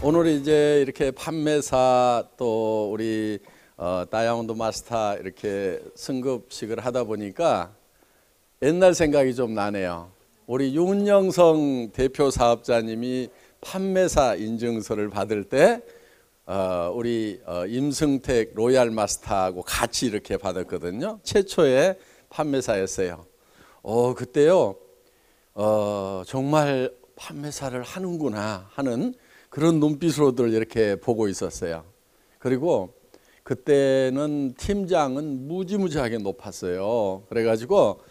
오늘 이제 이렇게 판매사 또 우리 다이아몬드 마스터 이렇게 승급식을 하다 보니까 옛날 생각이 좀 나네요. 우리 윤영성 대표 사업자님이 판매사 인증서를 받을 때 우리 임승택 로얄 마스터하고 같이 이렇게 받았거든요. 최초의 판매사였어요. 그때요 정말 판매사를 하는구나 하는 그런 눈빛으로들 이렇게 보고 있었어요. 그리고 그때는 팀장은 무지무지하게 높았어요. 그래가지고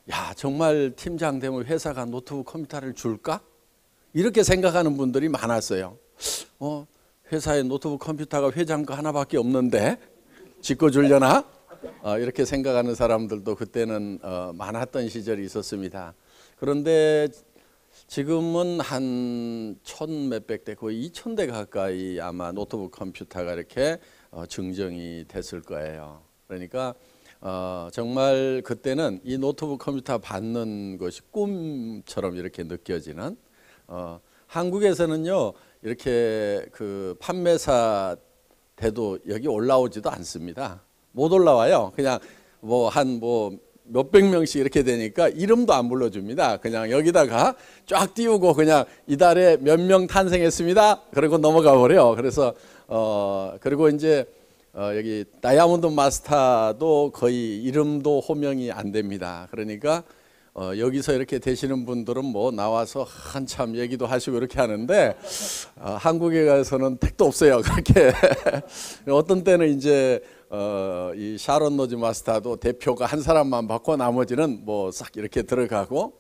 야 정말 팀장 되면 회사가 노트북 컴퓨터를 줄까? 이렇게 생각하는 분들이 많았어요. 회사에 노트북 컴퓨터가 회장 거 하나밖에 없는데 짓고 주려나? 이렇게 생각하는 사람들도 그때는 많았던 시절이 있었습니다. 그런데 지금은 한 1,000몇백 대, 거의 2,000대 가까이 아마 노트북 컴퓨터가 이렇게 증정이 됐을 거예요. 그러니까 정말 그때는 이 노트북 컴퓨터 받는 것이 꿈처럼 이렇게 느껴지는, 한국에서는요 이렇게 그 판매사 돼도 여기 올라오지도 않습니다. 못 올라와요. 그냥 몇백 명씩 이렇게 되니까 이름도 안 불러줍니다. 그냥 여기다가 쫙 띄우고 그냥 이달에 몇 명 탄생했습니다. 그리고 넘어가 버려. 그래서 그리고 이제 여기 다이아몬드 마스터도 거의 이름도 호명이 안 됩니다. 그러니까 여기서 이렇게 되시는 분들은 뭐 나와서 한참 얘기도 하시고 이렇게 하는데 한국에 가서는 택도 없어요. 그렇게 어떤 때는 이제 이 샤론 노즈 마스터도 대표가 한 사람만 받고 나머지는 뭐 싹 이렇게 들어가고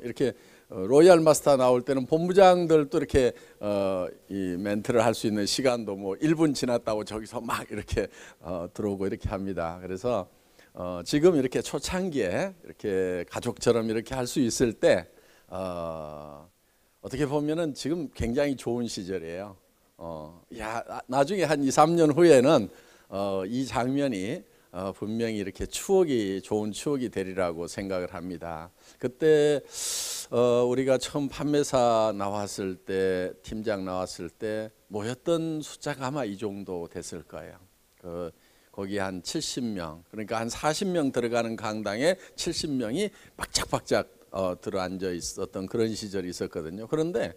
이렇게 로얄 마스터 나올 때는 본부장들도 이렇게 이 멘트를 할 수 있는 시간도 뭐 1분 지났다고 저기서 막 이렇게 들어오고 이렇게 합니다. 그래서 지금 이렇게 초창기에 이렇게 가족처럼 이렇게 할 수 있을 때 어떻게 보면은 지금 굉장히 좋은 시절이에요. 나중에 한 2, 3년 후에는 이 장면이 분명히 이렇게 좋은 추억이 되리라고 생각을 합니다. 그때 우리가 처음 판매사 나왔을 때, 팀장 나왔을 때 모였던 숫자가 아마 이 정도 됐을 거예요. 거기 한 70명, 그러니까 한 40명 들어가는 강당에 70명이 박짝박짝 들어앉아 있었던 그런 시절이 있었거든요. 그런데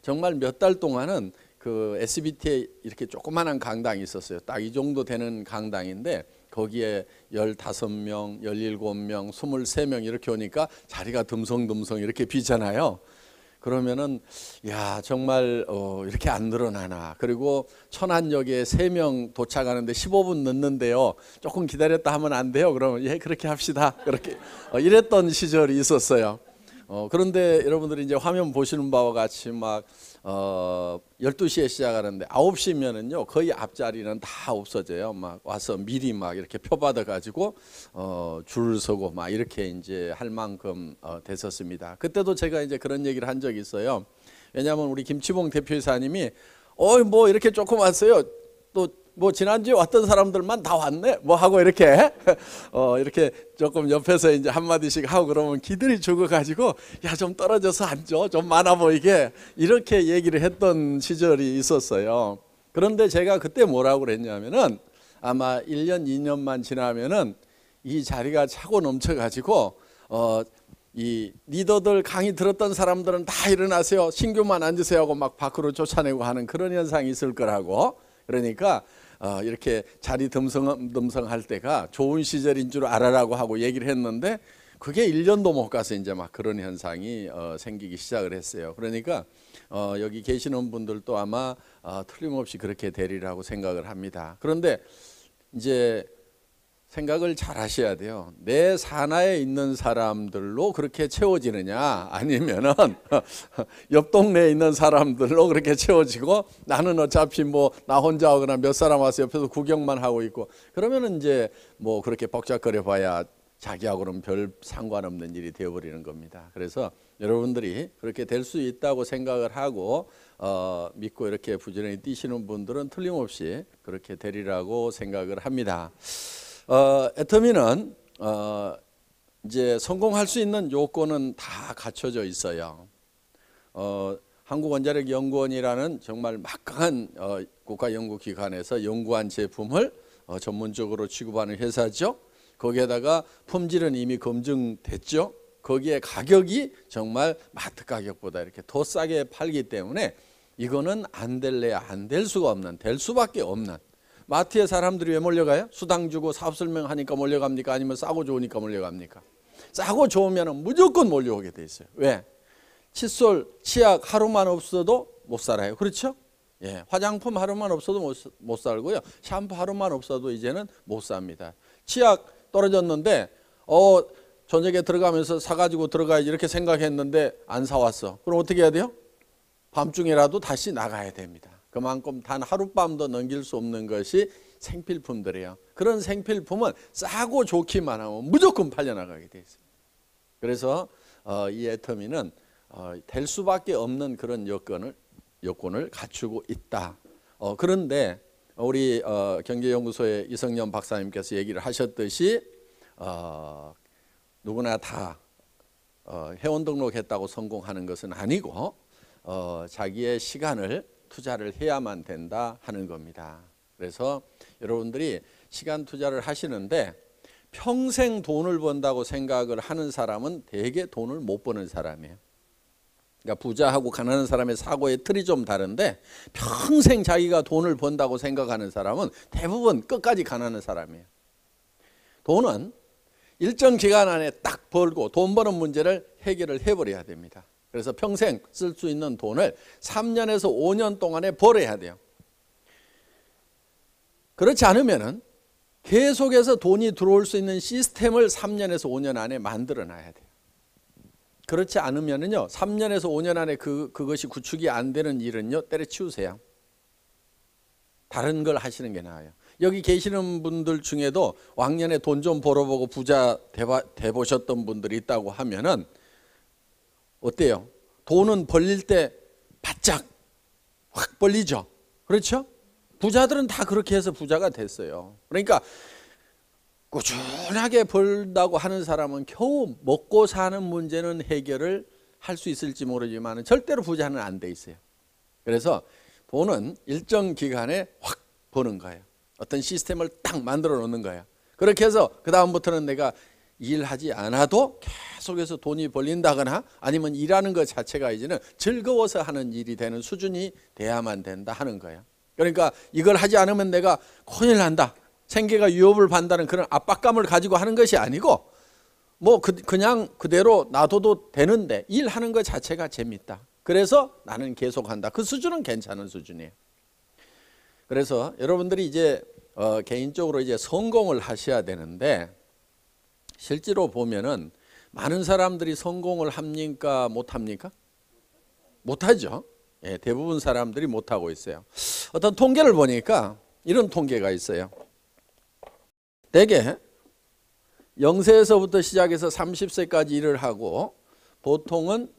정말 몇 달 동안은 그 SBT에 이렇게 조그마한 강당이 있었어요. 딱 이 정도 되는 강당인데 거기에 15명, 17명, 23명 이렇게 오니까 자리가 듬성듬성 이렇게 비잖아요. 그러면은 야 정말 이렇게 안 늘어나나. 그리고 천안역에 3명 도착하는데 15분 늦는데요. 조금 기다렸다 하면 안 돼요? 그러면 예 그렇게 합시다. 그렇게 이랬던 시절이 있었어요. 그런데 여러분들이 이제 화면 보시는 바와 같이 막 12시에 시작하는데 9시면은요 거의 앞자리는 다 없어져요. 막 와서 미리 막 이렇게 표 받아 가지고 줄을 서고 막 이렇게 이제 할 만큼 됐었습니다. 그때도 제가 이제 그런 얘기를 한 적이 있어요. 왜냐하면 우리 김치봉 대표이사님이 뭐 이렇게 조금 왔어요. 또 뭐 지난주에 왔던 사람들만 다 왔네 뭐 하고 이렇게 이렇게 조금 옆에서 이제 한마디씩 하고 그러면 기들이 죽어가지고 야 좀 떨어져서 앉아 좀 많아 보이게 이렇게 얘기를 했던 시절이 있었어요. 그런데 제가 그때 뭐라고 그랬냐면은 아마 1년 2년만 지나면은 이 자리가 차고 넘쳐가지고 이 리더들 강의 들었던 사람들은 다 일어나세요 신규만 앉으세요 하고 막 밖으로 쫓아내고 하는 그런 현상이 있을 거라고. 그러니까 이렇게 자리 듬성할 때가 좋은 시절인 줄 알아라고 하고 얘기를 했는데 그게 1년도 못 가서 이제 막 그런 현상이 생기기 시작을 했어요. 그러니까 여기 계시는 분들도 아마 틀림없이 그렇게 되리라고 생각을 합니다. 그런데 이제 생각을 잘 하셔야 돼요. 내 산하에 있는 사람들로 그렇게 채워지느냐 아니면은 옆 동네에 있는 사람들로 그렇게 채워지고 나는 어차피 뭐 나 혼자 오거나 몇 사람 와서 옆에서 구경만 하고 있고 그러면은 이제 뭐 그렇게 벅적거려 봐야 자기하고는 별 상관없는 일이 되어버리는 겁니다. 그래서 여러분들이 그렇게 될 수 있다고 생각을 하고 믿고 이렇게 부지런히 뛰시는 분들은 틀림없이 그렇게 되리라고 생각을 합니다. 애터미는 이제 성공할 수 있는 요건은 다 갖춰져 있어요. 한국원자력연구원이라는 정말 막강한 국가연구기관에서 연구한 제품을 전문적으로 취급하는 회사죠. 거기에다가 품질은 이미 검증됐죠. 거기에 가격이 정말 마트 가격보다 이렇게 더 싸게 팔기 때문에 이거는 안 될래야 안 될 수가 없는, 될 수밖에 없는. 마트에 사람들이 왜 몰려가요? 수당 주고 사업 설명하니까 몰려갑니까? 아니면 싸고 좋으니까 몰려갑니까? 싸고 좋으면 무조건 몰려오게 돼 있어요. 왜? 칫솔, 치약 하루만 없어도 못 살아요. 그렇죠? 예, 화장품 하루만 없어도 못 살고요. 샴푸 하루만 없어도 이제는 못 삽니다. 치약 떨어졌는데 저녁에 들어가면서 사가지고 들어가야지 이렇게 생각했는데 안 사왔어. 그럼 어떻게 해야 돼요? 밤중에라도 다시 나가야 됩니다. 그만큼 단 하룻밤도 넘길 수 없는 것이 생필품들이에요. 그런 생필품은 싸고 좋기만 하면 무조건 팔려나가게 돼 있어요. 그래서 이 애터미는 될 수밖에 없는 그런 여건을 갖추고 있다. 그런데 우리 경제연구소의 이성년 박사님께서 얘기를 하셨듯이 누구나 다 회원 등록했다고 성공하는 것은 아니고 자기의 시간을 투자를 해야만 된다 하는 겁니다. 그래서 여러분들이 시간 투자를 하시는데 평생 돈을 번다고 생각을 하는 사람은 대개 돈을 못 버는 사람이에요. 그러니까 부자하고 가난한 사람의 사고의 틀이 좀 다른데 평생 자기가 돈을 번다고 생각하는 사람은 대부분 끝까지 가난한 사람이에요. 돈은 일정 기간 안에 딱 벌고 돈 버는 문제를 해결을 해버려야 됩니다. 그래서 평생 쓸 수 있는 돈을 3년에서 5년 동안에 벌어야 돼요. 그렇지 않으면은 계속해서 돈이 들어올 수 있는 시스템을 3년에서 5년 안에 만들어 놔야 돼요. 그렇지 않으면은요, 3년에서 5년 안에 그것이 구축이 안 되는 일은요, 때려치우세요. 다른 걸 하시는 게 나아요. 여기 계시는 분들 중에도 왕년에 돈 좀 벌어보고 부자 돼보셨던 분들이 있다고 하면은 어때요? 돈은 벌릴 때 바짝 확 벌리죠. 그렇죠? 부자들은 다 그렇게 해서 부자가 됐어요. 그러니까 꾸준하게 벌다고 하는 사람은 겨우 먹고 사는 문제는 해결을 할 수 있을지 모르지만 절대로 부자는 안 돼 있어요. 그래서 돈은 일정 기간에 확 버는 거예요. 어떤 시스템을 딱 만들어 놓는 거예요. 그렇게 해서 그 다음부터는 내가 일하지 않아도 계속해서 돈이 벌린다거나 아니면 일하는 것 자체가 이제는 즐거워서 하는 일이 되는 수준이 돼야만 된다 하는 거예요. 그러니까 이걸 하지 않으면 내가 큰일 난다, 생계가 위협을 받는다는 그런 압박감을 가지고 하는 것이 아니고 뭐 그냥 그대로 놔둬도 되는데 일하는 것 자체가 재밌다. 그래서 나는 계속한다. 그 수준은 괜찮은 수준이에요. 그래서 여러분들이 이제 개인적으로 이제 성공을 하셔야 되는데 실제로 보면은 많은 사람들이 성공을 합니까? 못합니까? 못하죠. 예, 대부분 사람들이 못하고 있어요. 어떤 통계를 보니까 이런 통계가 있어요. 대개 0세에서부터 시작해서 30세까지 일을 하고 보통은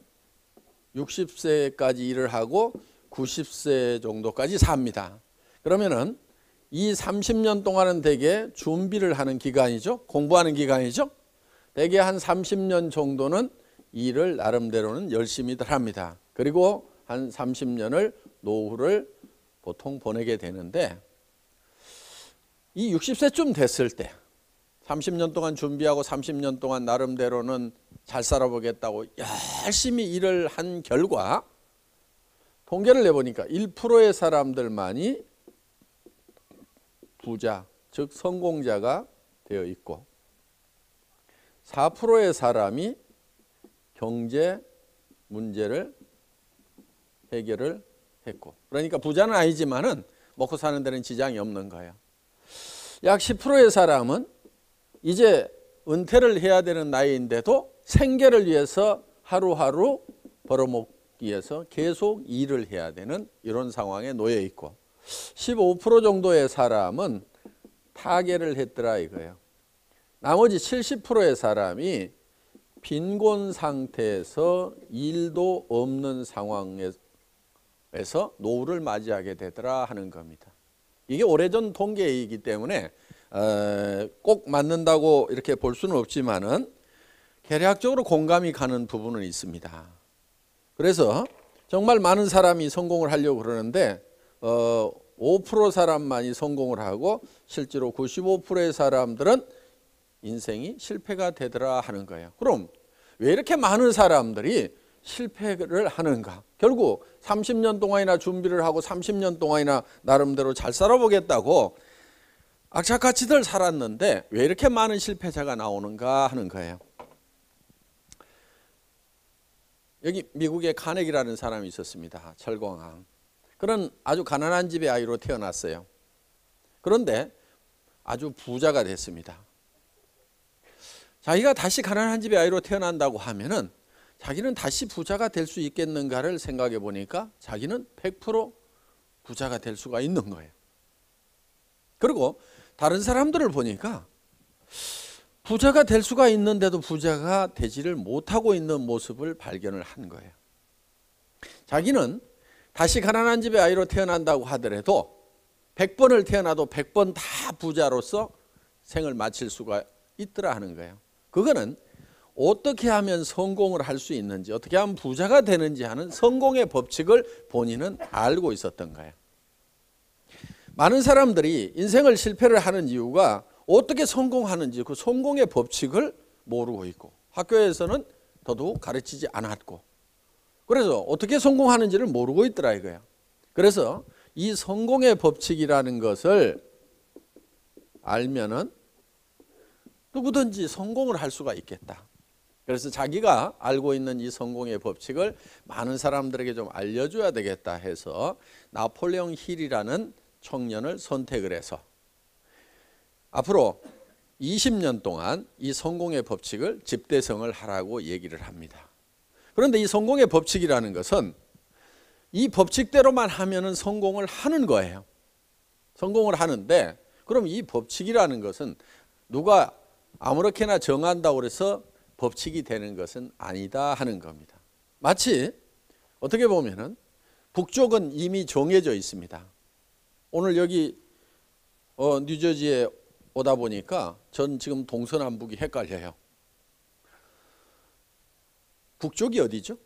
60세까지 일을 하고 90세 정도까지 삽니다. 그러면은 이 30년 동안은 대개 준비를 하는 기간이죠. 공부하는 기간이죠. 대개 한 30년 정도는 일을 나름대로는 열심히들 합니다. 그리고 한 30년을 노후를 보통 보내게 되는데 이 60세쯤 됐을 때 30년 동안 준비하고 30년 동안 나름대로는 잘 살아보겠다고 열심히 일을 한 결과 통계를 내보니까 1%의 사람들만이 부자, 즉 성공자가 되어 있고 4%의 사람이 경제 문제를 해결을 했고, 그러니까 부자는 아니지만은 먹고 사는 데는 지장이 없는 거예요. 약 10%의 사람은 이제 은퇴를 해야 되는 나이인데도 생계를 위해서 하루하루 벌어먹기 위해서 계속 일을 해야 되는 이런 상황에 놓여 있고 15% 정도의 사람은 타계를 했더라 이거예요. 나머지 70%의 사람이 빈곤 상태에서 일도 없는 상황에서 노후를 맞이하게 되더라 하는 겁니다. 이게 오래전 통계이기 때문에 꼭 맞는다고 이렇게 볼 수는 없지만은 개략적으로 공감이 가는 부분은 있습니다. 그래서 정말 많은 사람이 성공을 하려고 그러는데 5% 사람만이 성공을 하고 실제로 95%의 사람들은 인생이 실패가 되더라 하는 거예요. 그럼 왜 이렇게 많은 사람들이 실패를 하는가? 결국 30년 동안이나 준비를 하고 30년 동안이나 나름대로 잘 살아보겠다고 악착같이들 살았는데 왜 이렇게 많은 실패자가 나오는가 하는 거예요. 여기 미국에 카네기라는 사람이 있었습니다. 철공왕. 그런 아주 가난한 집의 아이로 태어났어요. 그런데 아주 부자가 됐습니다. 자기가 다시 가난한 집의 아이로 태어난다고 하면은 자기는 다시 부자가 될 수 있겠는가를 생각해 보니까 자기는 100% 부자가 될 수가 있는 거예요. 그리고 다른 사람들을 보니까 부자가 될 수가 있는데도 부자가 되지를 못하고 있는 모습을 발견을 한 거예요. 자기는 다시 가난한 집의 아이로 태어난다고 하더라도 100번을 태어나도 100번 다 부자로서 생을 마칠 수가 있더라 하는 거예요. 그거는 어떻게 하면 성공을 할 수 있는지, 어떻게 하면 부자가 되는지 하는 성공의 법칙을 본인은 알고 있었던 거예요. 많은 사람들이 인생을 실패를 하는 이유가 어떻게 성공하는지 그 성공의 법칙을 모르고 있고 학교에서는 더더욱 가르치지 않았고 그래서 어떻게 성공하는지를 모르고 있더라 이거예요. 그래서 이 성공의 법칙이라는 것을 알면은 누구든지 성공을 할 수가 있겠다. 그래서 자기가 알고 있는 이 성공의 법칙을 많은 사람들에게 좀 알려줘야 되겠다 해서 나폴레옹 힐이라는 청년을 선택을 해서 앞으로 20년 동안 이 성공의 법칙을 집대성을 하라고 얘기를 합니다. 그런데 이 성공의 법칙이라는 것은 이 법칙대로만 하면은 성공을 하는 거예요. 성공을 하는데 그럼 이 법칙이라는 것은 누가 아무렇게나 정한다고 해서 법칙이 되는 것은 아니다 하는 겁니다. 마치 어떻게 보면은 북쪽은 이미 정해져 있습니다. 오늘 여기 뉴저지에 오다 보니까 전 지금 동서남북이 헷갈려요. 북쪽이 어디죠?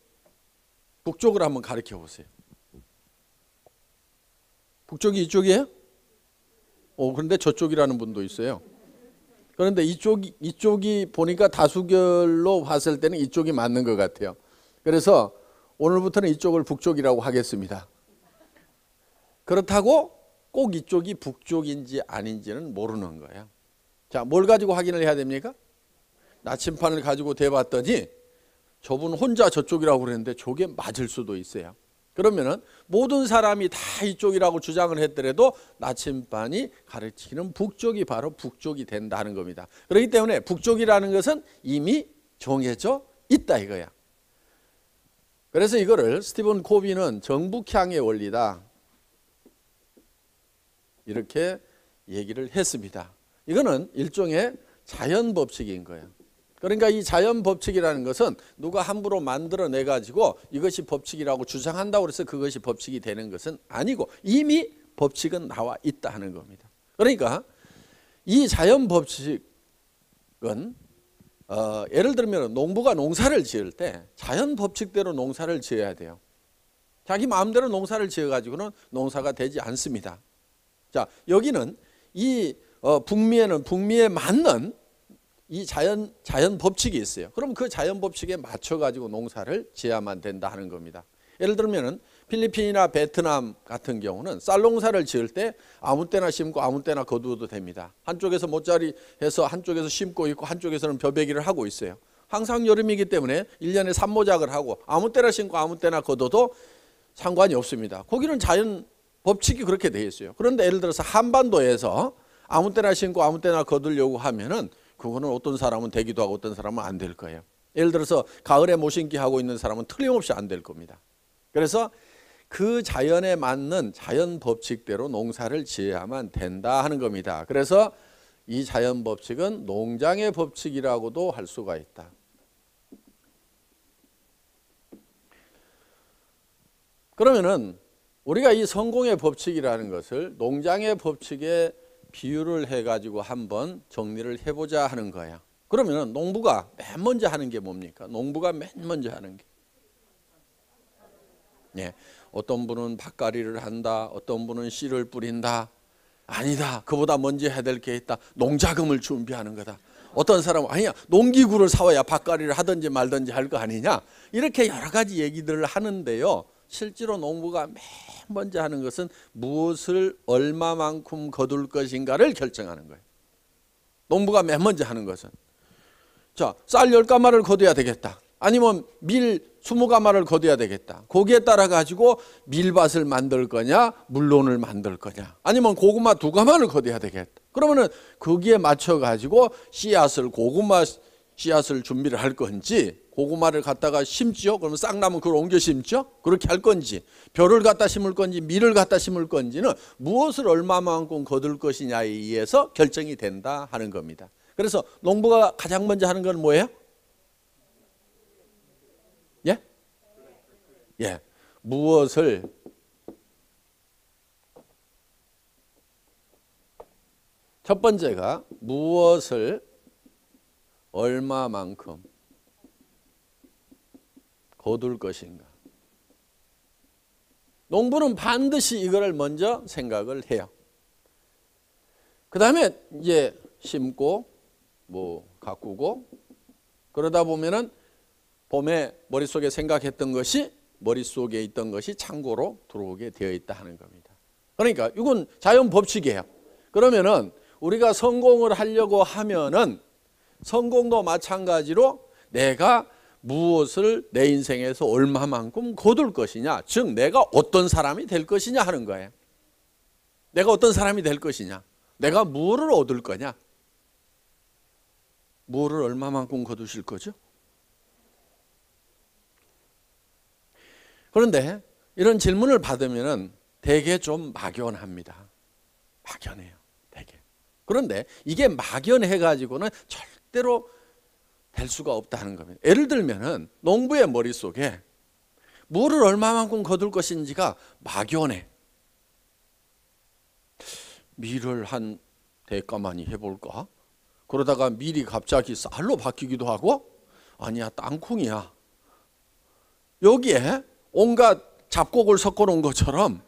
북쪽을 한번 가르쳐 보세요. 북쪽이 이쪽이에요? 그런데 저쪽이라는 분도 있어요. 그런데 이쪽이 보니까 다수결로 봤을 때는 이쪽이 맞는 것 같아요. 그래서 오늘부터는 이쪽을 북쪽이라고 하겠습니다. 그렇다고 꼭 이쪽이 북쪽인지 아닌지는 모르는 거예요. 자, 뭘 가지고 확인을 해야 됩니까? 나침판을 가지고 대봤더니 저분 혼자 저쪽이라고 그랬는데 저게 맞을 수도 있어요. 그러면은 모든 사람이 다 이쪽이라고 주장을 했더라도 나침반이 가르치는 북쪽이 바로 북쪽이 된다는 겁니다. 그렇기 때문에 북쪽이라는 것은 이미 정해져 있다 이거야. 그래서 이거를 스티븐 코비는 정북향의 원리다 이렇게 얘기를 했습니다. 이거는 일종의 자연 법칙인 거예요. 그러니까 이 자연 법칙이라는 것은 누가 함부로 만들어내 가지고 이것이 법칙이라고 주장한다고 해서 그것이 법칙이 되는 것은 아니고 이미 법칙은 나와 있다 하는 겁니다. 그러니까 이 자연 법칙은 예를 들면 농부가 농사를 지을 때 자연 법칙대로 농사를 지어야 돼요. 자기 마음대로 농사를 지어 가지고는 농사가 되지 않습니다. 자, 여기는 이 북미에는 북미에 맞는 이 자연 법칙이 있어요. 그럼 그 자연 법칙에 맞춰 가지고 농사를 지어야만 된다 하는 겁니다. 예를 들면은 필리핀이나 베트남 같은 경우는 쌀 농사를 지을 때 아무 때나 심고 아무 때나 거두어도 됩니다. 한쪽에서 모짜리 해서 한쪽에서 심고 있고 한쪽에서는 벼베기를 하고 있어요. 항상 여름이기 때문에 1년에 산모작을 하고 아무 때나 심고 아무 때나 거둬도 상관이 없습니다. 거기는 자연 법칙이 그렇게 되어 있어요. 그런데 예를 들어서 한반도에서 아무 때나 심고 아무 때나 거두려고 하면은 그거는 어떤 사람은 되기도 하고 어떤 사람은 안 될 거예요. 예를 들어서 가을에 모신기 하고 있는 사람은 틀림없이 안 될 겁니다. 그래서 그 자연에 맞는 자연 법칙대로 농사를 지어야만 된다 하는 겁니다. 그래서 이 자연 법칙은 농장의 법칙이라고도 할 수가 있다. 그러면은 우리가 이 성공의 법칙이라는 것을 농장의 법칙에 비유를 해가지고 한번 정리를 해보자 하는 거야. 그러면 농부가 맨 먼저 하는 게 뭡니까? 농부가 맨 먼저 하는 게 예, 어떤 분은 밭갈이를 한다, 어떤 분은 씨를 뿌린다. 아니다, 그보다 먼저 해야 될 게 있다. 농자금을 준비하는 거다. 어떤 사람은 아니야, 농기구를 사와야 밭갈이를 하든지 말든지 할 거 아니냐. 이렇게 여러 가지 얘기들을 하는데요, 실제로 농부가 맨 먼저 하는 것은 무엇을 얼마만큼 거둘 것인가를 결정하는 거예요. 농부가 맨 먼저 하는 것은, 자, 쌀 10가마를 거둬야 되겠다, 아니면 밀 20가마를 거둬야 되겠다. 거기에 따라 가지고 밀밭을 만들 거냐, 물론을 만들 거냐, 아니면 고구마 2가마를 거둬야 되겠다. 그러면은 거기에 맞춰 가지고 씨앗을, 고구마 씨앗을 준비를 할 건지, 고구마를 갖다가 심지요, 그러면 싹 나면 그걸 옮겨 심죠, 그렇게 할 건지, 벼를 갖다 심을 건지 밀을 갖다 심을 건지는 무엇을 얼마만큼 거둘 것이냐에 의해서 결정이 된다 하는 겁니다. 그래서 농부가 가장 먼저 하는 건 뭐예요? 예? 예. 무엇을 첫 번째가 무엇을 얼마만큼 거둘 것인가. 농부는 반드시 이거를 먼저 생각을 해요. 그 다음에 이제 심고 뭐 가꾸고 그러다 보면은 봄에 머릿속에 생각했던 것이, 머릿속에 있던 것이 창고로 들어오게 되어 있다 하는 겁니다. 그러니까 이건 자연 법칙이에요. 그러면은 우리가 성공을 하려고 하면은 성공도 마찬가지로 내가 무엇을 내 인생에서 얼마만큼 거둘 것이냐, 즉 내가 어떤 사람이 될 것이냐 하는 거예요. 내가 어떤 사람이 될 것이냐, 내가 무엇을 얻을 거냐, 무엇을 얼마만큼 거두실 거죠? 그런데 이런 질문을 받으면 되게 좀 막연합니다. 막연해요, 되게. 그런데 이게 막연해 가지고는 절대로 될 수가 없다는 겁니다. 예를 들면은 농부의 머릿속에 뭐를 얼마만큼 거둘 것인지가 막연해. 밀을 한 대가만이 해볼까? 그러다가 밀이 갑자기 쌀로 바뀌기도 하고, 아니야, 땅콩이야. 여기에 온갖 잡곡을 섞어 놓은 것처럼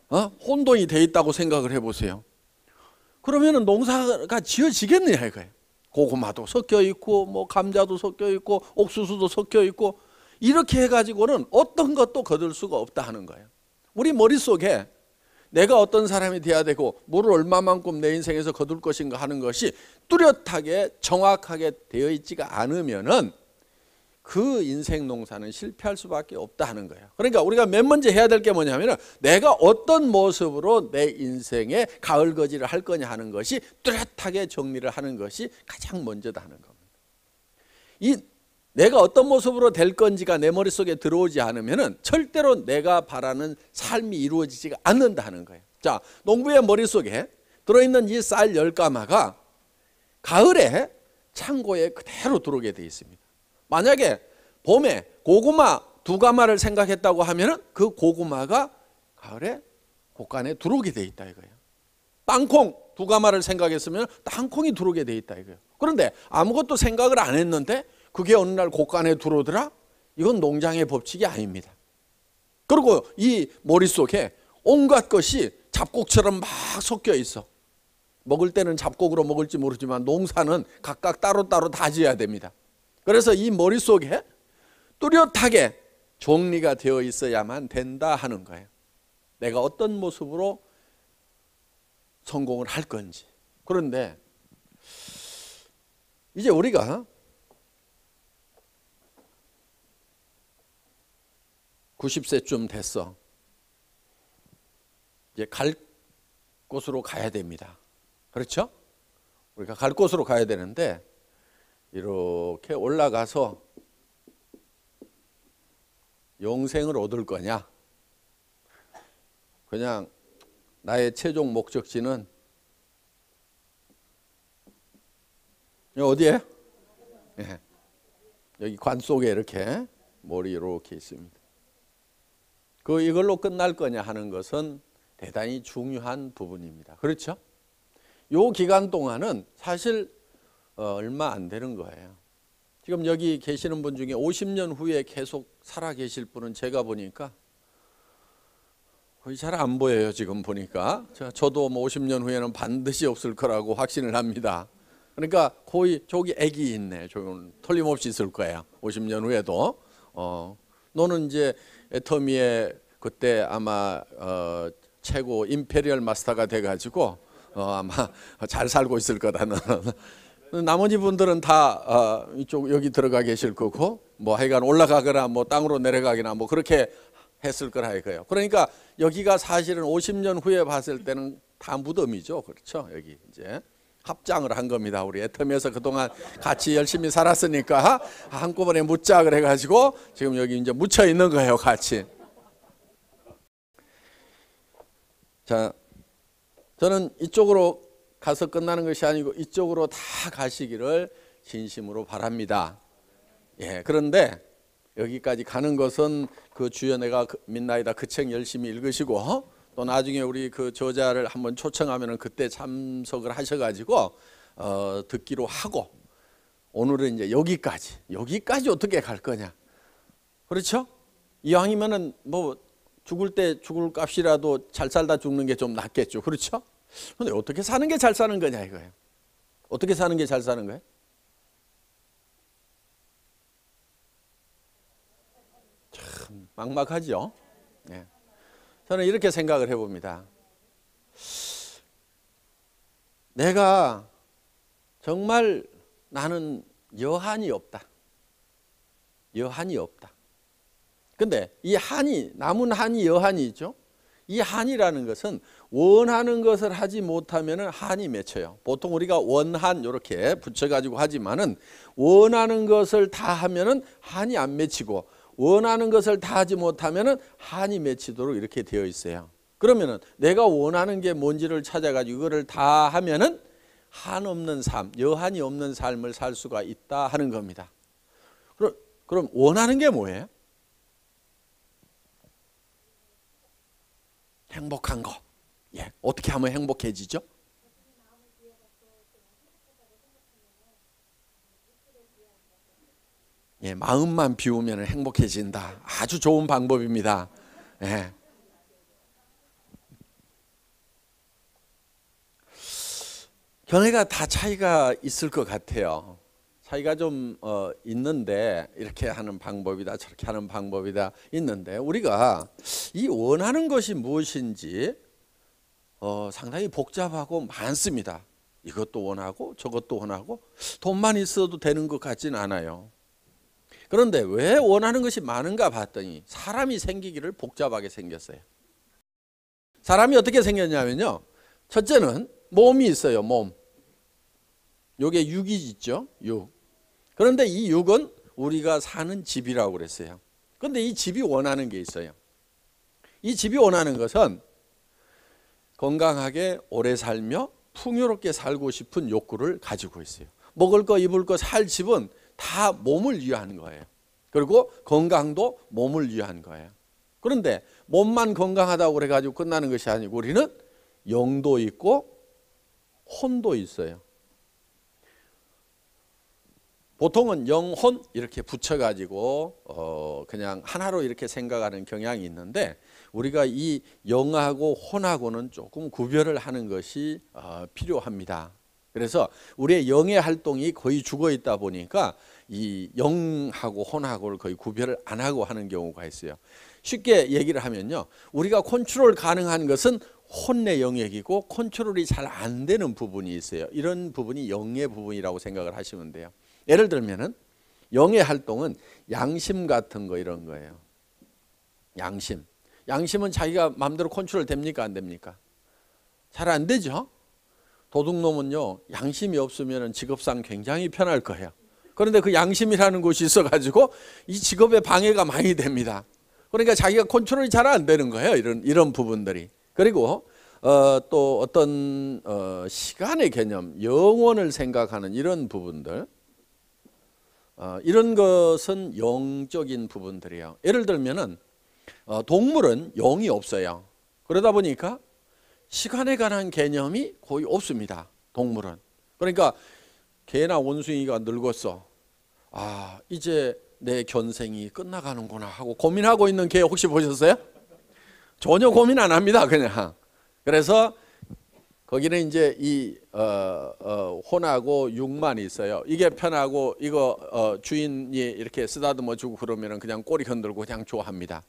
혼돈이 돼 있다고 생각을 해보세요. 그러면 농사가 지어지겠느냐 이거예요. 고구마도 섞여 있고 뭐 감자도 섞여 있고 옥수수도 섞여 있고, 이렇게 해가지고는 어떤 것도 거둘 수가 없다 하는 거예요. 우리 머릿속에 내가 어떤 사람이 돼야 되고 뭐를 얼마만큼 내 인생에서 거둘 것인가 하는 것이 뚜렷하게 정확하게 되어 있지가 않으면은 그 인생 농사는 실패할 수밖에 없다 하는 거예요. 그러니까 우리가 맨 먼저 해야 될 게 뭐냐면 내가 어떤 모습으로 내 인생에 가을거지를 할 거냐 하는 것이 뚜렷하게 정리를 하는 것이 가장 먼저다 하는 겁니다. 이 내가 어떤 모습으로 될 건지가 내 머릿속에 들어오지 않으면 절대로 내가 바라는 삶이 이루어지지가 않는다 하는 거예요. 자, 농부의 머릿속에 들어있는 이 쌀 10가마가 가을에 창고에 그대로 들어오게 되어 있습니다. 만약에 봄에 고구마 2가마를 생각했다고 하면 그 고구마가 가을에 곡간에 들어오게 돼 있다 이거예요. 땅콩 2가마를 생각했으면 땅콩이 들어오게 돼 있다 이거예요. 그런데 아무것도 생각을 안 했는데 그게 어느 날 곡간에 들어오더라? 이건 농장의 법칙이 아닙니다. 그리고 이 머릿속에 온갖 것이 잡곡처럼 막 섞여 있어. 먹을 때는 잡곡으로 먹을지 모르지만 농사는 각각 따로따로 다 지어야 됩니다. 그래서 이 머릿속에 뚜렷하게 정리가 되어 있어야만 된다 하는 거예요. 내가 어떤 모습으로 성공을 할 건지. 그런데 이제 우리가 90세쯤 됐어. 이제 갈 곳으로 가야 됩니다. 그렇죠? 우리가 갈 곳으로 가야 되는데 이렇게 올라가서 영생을 얻을 거냐, 그냥 나의 최종 목적지는 어디에? 예. 여기 관 속에 이렇게 몰이 이렇게 있습니다. 이걸로 끝날 거냐 하는 것은 대단히 중요한 부분입니다. 그렇죠? 이 기간 동안은 사실 얼마 안 되는 거예요. 지금 여기 계시는 분 중에 50년 후에 계속 살아 계실 분은 제가 보니까 거의 잘 안 보여요. 지금 보니까 저도 뭐 50년 후에는 반드시 없을 거라고 확신을 합니다. 그러니까 거의 저기 애기 있네. 저건 틀림없이 있을 거야. 50년 후에도. 너는 이제 애터미의 그때 아마 최고 임페리얼 마스터가 돼가지고 아마 잘 살고 있을 거다. 너는. 나머지 분들은 다 이쪽 여기 들어가 계실 거고 뭐 하여간 올라가거나 뭐 땅으로 내려가거나 뭐 그렇게 했을 거라 이거예요. 그러니까 여기가 사실은 50년 후에 봤을 때는 다 무덤이죠. 그렇죠. 여기 이제 합장을 한 겁니다. 우리 애터미에서 그동안 같이 열심히 살았으니까 한꺼번에 묻자 그래가지고 지금 여기 이제 묻혀 있는 거예요. 같이. 자, 저는 이쪽으로 가서 끝나는 것이 아니고 이쪽으로 다 가시기를 진심으로 바랍니다. 예, 그런데 여기까지 가는 것은 그 주여 내가 믿나이다 그 책 열심히 읽으시고 또 나중에 우리 그 저자를 한번 초청하면은 그때 참석을 하셔가지고 듣기로 하고 오늘은 이제 여기까지 어떻게 갈 거냐. 그렇죠? 이왕이면은 뭐 죽을 때 죽을 값이라도 잘 살다 죽는 게 좀 낫겠죠. 그렇죠? 근데 어떻게 사는 게 잘 사는 거냐 이거예요. 어떻게 사는 게 잘 사는 거예요? 참 막막하죠. 네. 저는 이렇게 생각을 해봅니다. 내가 정말 나는 여한이 없다. 여한이 없다. 근데 이 한이 남은 한이 여한이 있죠. 이 한이라는 것은 원하는 것을 하지 못하면 한이 맺혀요. 보통 우리가 원한 이렇게 붙여가지고 하지만은 원하는 것을 다 하면은 한이 안 맺히고 원하는 것을 다 하지 못하면은 한이 맺히도록 이렇게 되어 있어요. 그러면은 내가 원하는 게 뭔지를 찾아가지고 이거를 다 하면은 한 없는 삶, 여한이 없는 삶을 살 수가 있다 하는 겁니다. 그럼 원하는 게 뭐예요? 행복한 거. 예, 어떻게 하면 행복해지죠? 예, 마음만 비우면 행복해진다. 아주 좋은 방법입니다. 예. 견해가 다 차이가 있을 것 같아요. 차이가 좀 있는데 이렇게 하는 방법이다 저렇게 하는 방법이다 있는데 우리가 이 원하는 것이 무엇인지 상당히 복잡하고 많습니다. 이것도 원하고 저것도 원하고 돈만 있어도 되는 것 같지는 않아요. 그런데 왜 원하는 것이 많은가 봤더니 사람이 생기기를 복잡하게 생겼어요. 사람이 어떻게 생겼냐면요. 첫째는 몸이 있어요. 몸. 요게 육이 있죠. 육. 그런데 이 육은 우리가 사는 집이라고 그랬어요. 그런데 이 집이 원하는 게 있어요. 이 집이 원하는 것은 건강하게 오래 살며 풍요롭게 살고 싶은 욕구를 가지고 있어요. 먹을 거 입을 거 살 집은 다 몸을 위한 거예요. 그리고 건강도 몸을 위한 거예요. 그런데 몸만 건강하다고 그래가지고 끝나는 것이 아니고 우리는 영도 있고 혼도 있어요. 보통은 영혼 이렇게 붙여가지고 그냥 하나로 이렇게 생각하는 경향이 있는데 우리가 이 영하고 혼하고는 조금 구별을 하는 것이 필요합니다. 그래서 우리의 영의 활동이 거의 죽어 있다 보니까 이 영하고 혼하고를 거의 구별을 안 하고 하는 경우가 있어요. 쉽게 얘기를 하면요. 우리가 컨트롤 가능한 것은 혼의 영역이고 컨트롤이 잘 안 되는 부분이 있어요. 이런 부분이 영의 부분이라고 생각을 하시면 돼요. 예를 들면은 영의 활동은 양심 같은 거 이런 거예요. 양심. 양심은 자기가 마음대로 컨트롤 됩니까 안 됩니까? 잘 안 되죠. 도둑놈은요 양심이 없으면 직업상 굉장히 편할 거예요. 그런데 그 양심이라는 것이 있어가지고 이 직업에 방해가 많이 됩니다. 그러니까 자기가 컨트롤이 잘 안 되는 거예요. 이런 부분들이. 그리고 또 어떤 시간의 개념, 영원을 생각하는 이런 부분들, 이런 것은 영적인 부분들이에요. 예를 들면은 동물은 영이 없어요. 그러다 보니까 시간에 관한 개념이 거의 없습니다. 동물은. 그러니까 개나 원숭이가 늙었어. 아, 이제 내 견생이 끝나가는구나 하고 고민하고 있는 개 혹시 보셨어요? 전혀 고민 안 합니다. 그냥. 그래서 거기는 이제 이 혼하고 육만 있어요. 이게 편하고 이거 주인이 이렇게 쓰다듬어 주고 그러면은 그냥 꼬리 흔들고 그냥 좋아합니다.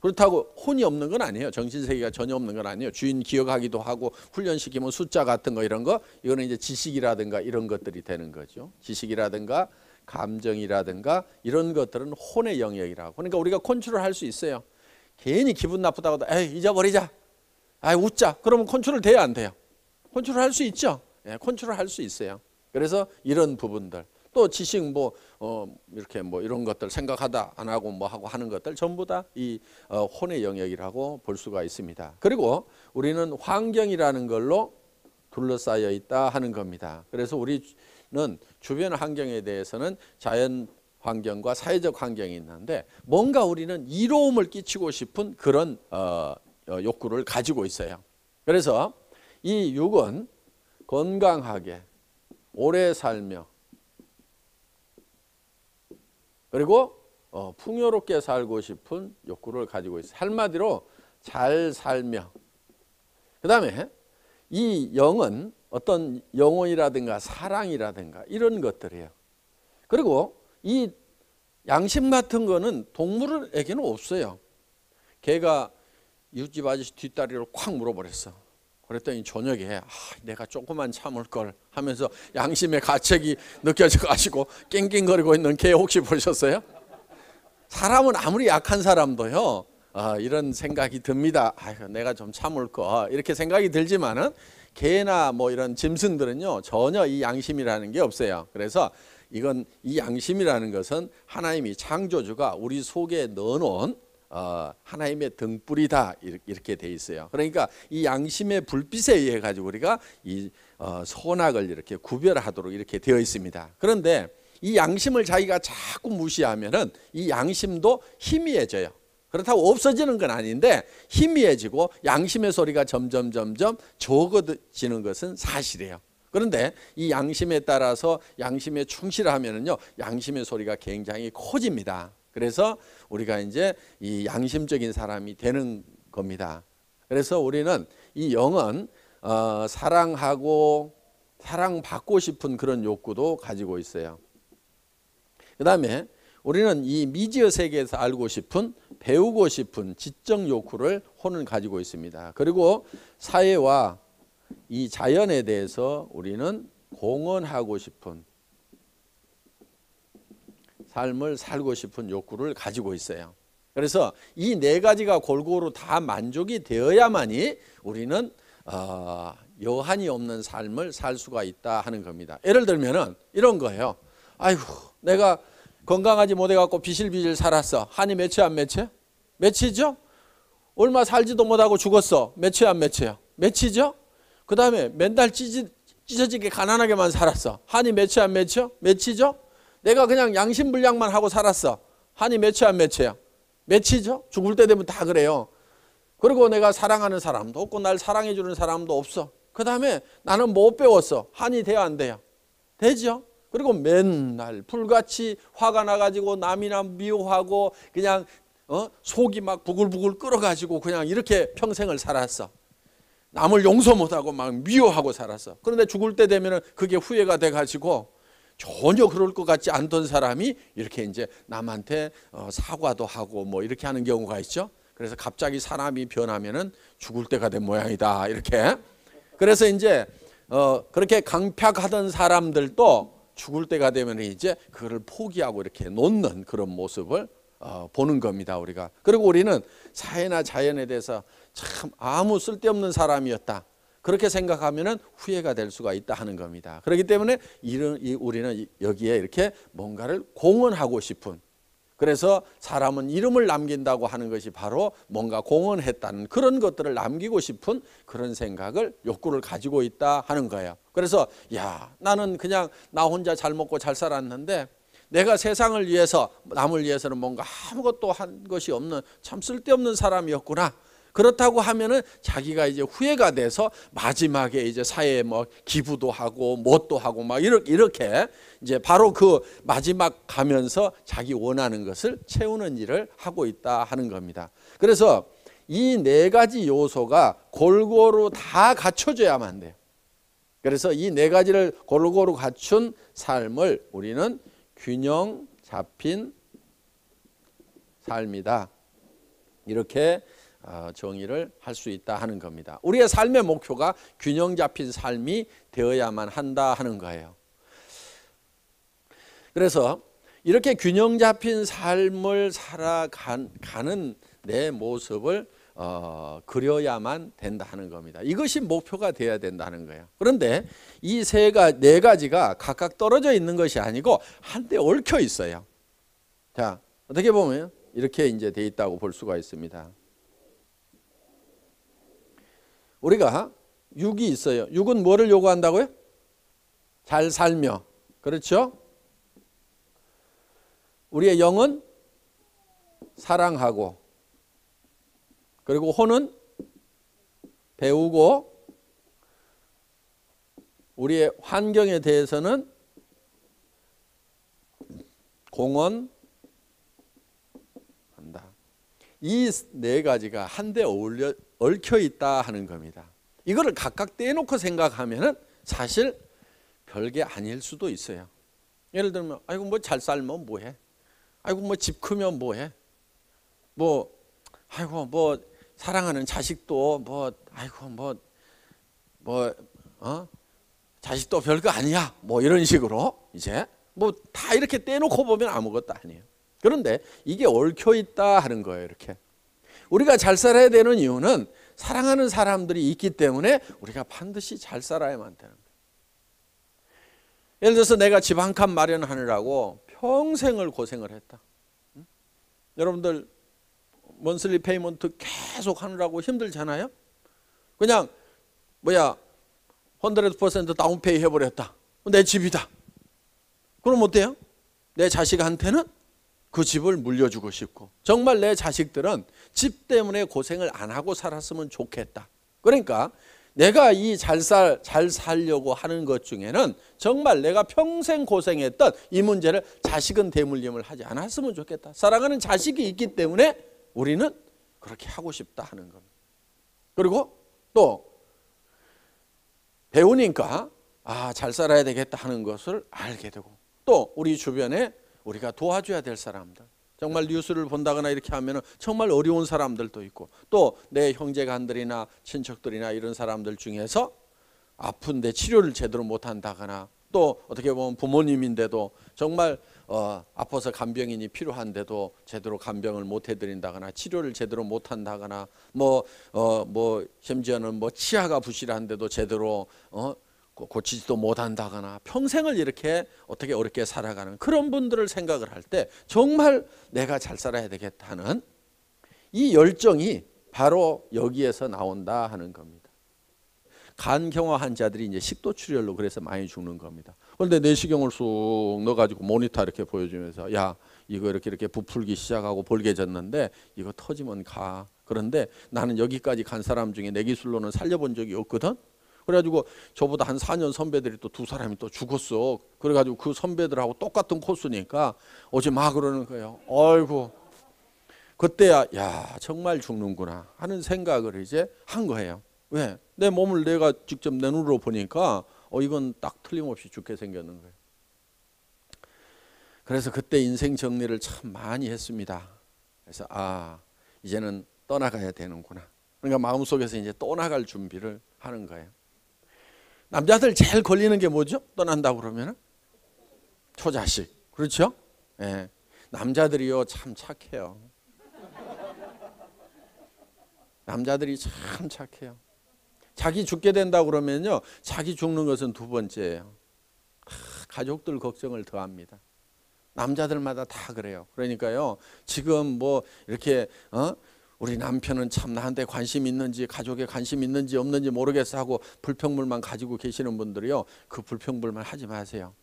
그렇다고 혼이 없는 건 아니에요. 정신세계가 전혀 없는 건 아니에요. 주인 기억하기도 하고 훈련시키면 숫자 같은 거 이런 거 이거는 이제 지식이라든가 이런 것들이 되는 거죠. 지식이라든가 감정이라든가 이런 것들은 혼의 영역이라고. 그러니까 우리가 컨트롤할 수 있어요. 괜히 기분 나쁘다고 에이 잊어버리자. 아 웃자. 그러면 컨트롤 돼요 안 돼요? 컨트롤 할 수 있죠. 예, 컨트롤 할 수 있어요. 그래서 이런 부분들 또 지식 뭐 이렇게 뭐 이런 것들 생각하다 안 하고 뭐 하고 하는 것들 전부 다 이 혼의 영역이라고 볼 수가 있습니다. 그리고 우리는 환경이라는 걸로 둘러싸여 있다 하는 겁니다. 그래서 우리는 주변 환경에 대해서는 자연 환경과 사회적 환경이 있는데 뭔가 우리는 이로움을 끼치고 싶은 그런 욕구를 가지고 있어요. 그래서 이 육은 건강하게 오래 살며 그리고 풍요롭게 살고 싶은 욕구를 가지고 있어요. 한마디로 잘 살며 그 다음에 이 영은 어떤 영혼이라든가 사랑이라든가 이런 것들이에요. 그리고 이 양심 같은 거는 동물에게는 없어요. 걔가 이웃집 아저씨 뒷다리를 콱 물어버렸어. 그랬더니 저녁에 내가 조금만 참을 걸 하면서 양심의 가책이 느껴져 가지고 낑낑거리고 있는 개 혹시 보셨어요? 사람은 아무리 약한 사람도요 이런 생각이 듭니다. 내가 좀 참을 거 이렇게 생각이 들지만은 개나 뭐 이런 짐승들은요 전혀 이 양심이라는 게 없어요. 그래서 이건 이 양심이라는 것은 하나님이 창조주가 우리 속에 넣어놓은 하나님의 등불이다 이렇게 돼 있어요. 그러니까 이 양심의 불빛에 의해 가지고 우리가 이 선악을 이렇게 구별하도록 이렇게 되어 있습니다. 그런데 이 양심을 자기가 자꾸 무시하면은 이 양심도 희미해져요. 그렇다고 없어지는 건 아닌데 희미해지고 양심의 소리가 점점 적어지는 것은 사실이에요. 그런데 이 양심에 따라서 양심에 충실하면은요 양심의 소리가 굉장히 커집니다. 그래서 우리가 이제 이 양심적인 사람이 되는 겁니다. 그래서 우리는 이 영은 사랑하고 사랑받고 싶은 그런 욕구도 가지고 있어요. 그 다음에 우리는 이 미지의 세계에서 알고 싶은 배우고 싶은 지적 욕구를 혼은 가지고 있습니다. 그리고 사회와 이 자연에 대해서 우리는 공헌하고 싶은 삶을 살고 싶은 욕구를 가지고 있어요. 그래서 이 네 가지가 골고루 다 만족이 되어야만이 우리는 여한이 없는 삶을 살 수가 있다 하는 겁니다. 예를 들면은 이런 거예요. 아이고 내가 건강하지 못해갖고 비실비실 살았어. 한이 맺혀 안 맺혀? 맺히죠? 얼마 살지도 못하고 죽었어. 맺혀요 안 맺혀요? 맺히죠? 그 다음에 맨날 찢어지게 가난하게만 살았어. 한이 맺혀 안 맺혀? 맺히죠? 내가 그냥 양심불량만 하고 살았어. 한이 맺혀 안 맺혀요? 맺히죠? 죽을 때 되면 다 그래요. 그리고 내가 사랑하는 사람도 없고 날 사랑해 주는 사람도 없어. 그 다음에 나는 못 배웠어. 한이 돼요 안 돼요? 되죠? 그리고 맨날 불같이 화가 나가지고 남이나 미워하고 그냥 속이 막 부글부글 끓어가지고 그냥 이렇게 평생을 살았어. 남을 용서 못하고 막 미워하고 살았어. 그런데 죽을 때 되면 그게 후회가 돼가지고 전혀 그럴 것 같지 않던 사람이 이렇게 이제 남한테 사과도 하고 뭐 이렇게 하는 경우가 있죠. 그래서 갑자기 사람이 변하면은 죽을 때가 된 모양이다 이렇게. 그래서 이제 그렇게 강팍하던 사람들도 죽을 때가 되면 이제 그걸 포기하고 이렇게 놓는 그런 모습을 보는 겁니다 우리가. 그리고 우리는 사회나 자연에 대해서 참 아무 쓸데없는 사람이었다 그렇게 생각하면은 후회가 될 수가 있다 하는 겁니다. 그렇기 때문에 우리는 여기에 이렇게 뭔가를 공헌하고 싶은, 그래서 사람은 이름을 남긴다고 하는 것이 바로 뭔가 공헌했다는 그런 것들을 남기고 싶은 그런 생각을 욕구를 가지고 있다 하는 거예요. 그래서 나는 그냥 나 혼자 잘 먹고 잘 살았는데 내가 세상을 위해서 남을 위해서는 뭔가 아무것도 한 것이 없는 참 쓸데없는 사람이었구나. 그렇다고 하면은 자기가 이제 후회가 돼서 마지막에 이제 사회에 뭐 기부도 하고 뭣도 하고 막 이렇게 이제 바로 그 마지막 가면서 자기 원하는 것을 채우는 일을 하고 있다 하는 겁니다. 그래서 이 네 가지 요소가 골고루 다 갖춰져야만 돼요. 그래서 이 네 가지를 골고루 갖춘 삶을 우리는 균형 잡힌 삶이다. 이렇게 정의를 할 수 있다 하는 겁니다. 우리의 삶의 목표가 균형 잡힌 삶이 되어야만 한다 하는 거예요. 그래서 이렇게 균형 잡힌 삶을 살아가는 내 모습을 그려야만 된다 하는 겁니다. 이것이 목표가 되어야 된다는 거예요. 그런데 이 네 가지가 각각 떨어져 있는 것이 아니고 한데 얽혀 있어요. 자, 어떻게 보면 이렇게 이제 돼 있다고 볼 수가 있습니다. 우리가 육이 있어요. 육은 뭐를 요구한다고요? 잘 살며. 그렇죠? 우리의 영은 사랑하고, 그리고 혼은 배우고, 우리의 환경에 대해서는 공헌한다. 이 네 가지가 한데 얽혀 있다 하는 겁니다. 이거를 각각 떼놓고 생각하면은 사실 별게 아닐 수도 있어요. 예를 들면, 아이고 뭐 잘 살면 뭐해? 아이고 뭐 집 크면 뭐해? 뭐 아이고 뭐 사랑하는 자식도 뭐 아이고 자식도 별거 아니야. 뭐 이런 식으로 이제 뭐 다 이렇게 떼놓고 보면 아무것도 아니에요. 그런데 이게 얽혀 있다 하는 거예요. 이렇게 우리가 잘 살아야 되는 이유는 사랑하는 사람들이 있기 때문에 우리가 반드시 잘 살아야만 되는 거예요. 예를 들어서 내가 집 한 칸 마련하느라고 평생을 고생을 했다. 여러분들 먼슬리 페이먼트 계속 하느라고 힘들잖아요. 그냥 100% 다운페이 해버렸다. 내 집이다. 그럼 어때요? 내 자식한테는 그 집을 물려주고 싶고, 정말 내 자식들은 집 때문에 고생을 안 하고 살았으면 좋겠다. 그러니까 내가 이 잘 살려고 하는 것 중에는 정말 내가 평생 고생했던 이 문제를 자식은 대물림을 하지 않았으면 좋겠다. 사랑하는 자식이 있기 때문에 우리는 그렇게 하고 싶다 하는 겁니다. 그리고 또 배우니까 잘 살아야 되겠다 하는 것을 알게 되고, 또 우리 주변에 우리가 도와줘야 될 사람들, 정말 뉴스를 본다거나 이렇게 하면 정말 어려운 사람들도 있고, 또 내 형제간들이나 친척들이나 이런 사람들 중에서 아픈데 치료를 제대로 못한다거나, 또 어떻게 보면 부모님인데도 정말 아파서 간병인이 필요한데도 제대로 간병을 못 해드린다거나, 치료를 제대로 못한다거나, 심지어는 치아가 부실한데도 제대로 고치지도 못한다거나, 평생을 이렇게 어떻게 어렵게 살아가는 그런 분들을 생각을 할 때 정말 내가 잘 살아야 되겠다는 이 열정이 바로 여기에서 나온다 하는 겁니다. 간경화한 자들이 이제 식도출혈로 그래서 많이 죽는 겁니다. 그런데 내시경을 쑥 넣어가지고 모니터 이렇게 보여주면서, 야, 이거 이렇게 부풀기 시작하고 벌게졌는데 이거 터지면 가. 그런데 나는 여기까지 간 사람 중에 내 기술로는 살려본 적이 없거든. 그래가지고 저보다 한 4년 선배들이 또 두 사람이 또 죽었어. 그래가지고 그 선배들하고 똑같은 코스니까 오지 마 그러는 거예요. 아이고, 그때야 야 정말 죽는구나 하는 생각을 이제 한 거예요. 왜? 내 몸을 내가 직접 내 눈으로 보니까 이건 딱 틀림없이 죽게 생겼는 거예요. 그래서 그때 인생 정리를 참 많이 했습니다. 그래서 이제는 떠나가야 되는구나. 그러니까 마음속에서 이제 떠나갈 준비를 하는 거예요. 남자들 제일 걸리는 게 뭐죠? 떠난다고 그러면 초자식. 그렇죠? 예. 남자들이요 참 착해요. 남자들이 참 착해요. 자기 죽게 된다고 그러면요, 자기 죽는 것은 두 번째예요. 가족들 걱정을 더 합니다. 남자들마다 다 그래요. 그러니까요, 지금 이렇게 우리 남편은 참 나한테 관심 있는지, 가족에 관심 있는지 없는지 모르겠어 하고 불평불만 가지고 계시는 분들이요, 그 불평불만 하지 마세요.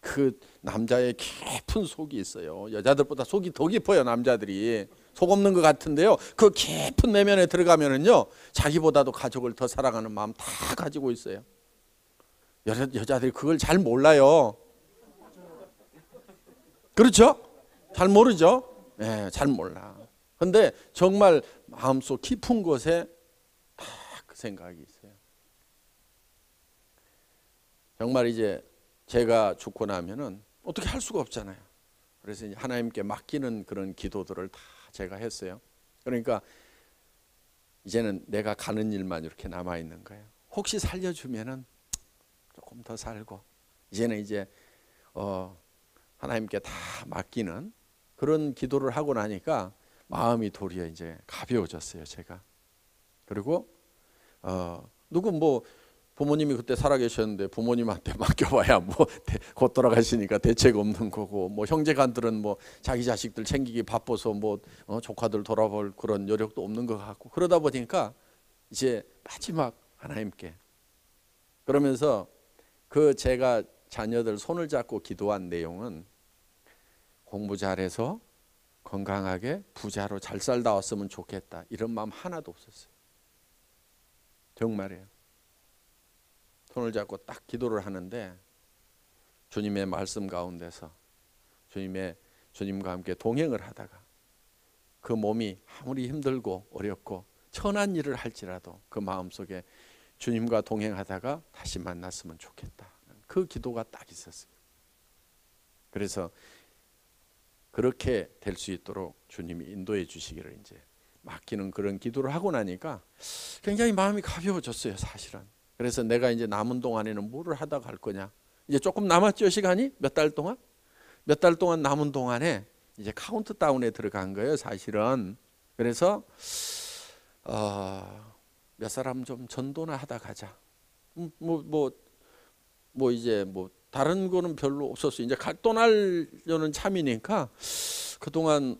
그 남자의 깊은 속이 있어요. 여자들보다 속이 더 깊어요. 남자들이 속 없는 것 같은데요, 그 깊은 내면에 들어가면은요, 자기보다도 가족을 더 사랑하는 마음 다 가지고 있어요. 여자들이 그걸 잘 몰라요. 그렇죠? 잘 모르죠? 네, 잘 몰라. 근데 정말 마음속 깊은 곳에 딱 그 생각이 있어요. 정말 이제 제가 죽고 나면은 어떻게 할 수가 없잖아요. 그래서 이제 하나님께 맡기는 그런 기도들을 다 제가 했어요. 그러니까 이제는 내가 가는 일만 이렇게 남아 있는 거예요. 혹시 살려주면은 조금 더 살고, 이제는 이제 하나님께 다 맡기는 그런 기도를 하고 나니까 마음이 도리어 이제 가벼워졌어요, 제가. 그리고 누구 뭐 부모님이 그때 살아계셨는데 부모님한테 맡겨봐야 뭐 곧 돌아가시니까 대책 없는 거고, 뭐 형제간들은 뭐 자기 자식들 챙기기 바빠서 뭐 조카들 돌아볼 그런 여력도 없는 것 같고, 그러다 보니까 이제 마지막 하나님께, 그러면서 그 제가 자녀들 손을 잡고 기도한 내용은 공부 잘해서 건강하게 부자로 잘 살다 왔으면 좋겠다, 이런 마음 하나도 없었어요. 정말이에요. 손을 잡고 딱 기도를 하는데 주님의 말씀 가운데서 주님과 함께 동행을 하다가 그 몸이 아무리 힘들고 어렵고 천한 일을 할지라도 그 마음속에 주님과 동행하다가 다시 만났으면 좋겠다, 그 기도가 딱 있었어요. 그래서 그렇게 될 수 있도록 주님이 인도해 주시기를 이제 맡기는 그런 기도를 하고 나니까 굉장히 마음이 가벼워졌어요, 사실은. 그래서 내가 이제 남은 동안에는 뭐를 하다 갈 거냐, 이제 조금 남았죠, 시간이 몇 달 동안. 몇 달 동안 남은 동안에 이제 카운트다운에 들어간 거예요, 사실은. 그래서 몇 사람 좀 전도나 하다 가자. 이제 뭐 다른 거는 별로 없었어요. 이제 떠나려는 참이니까 그동안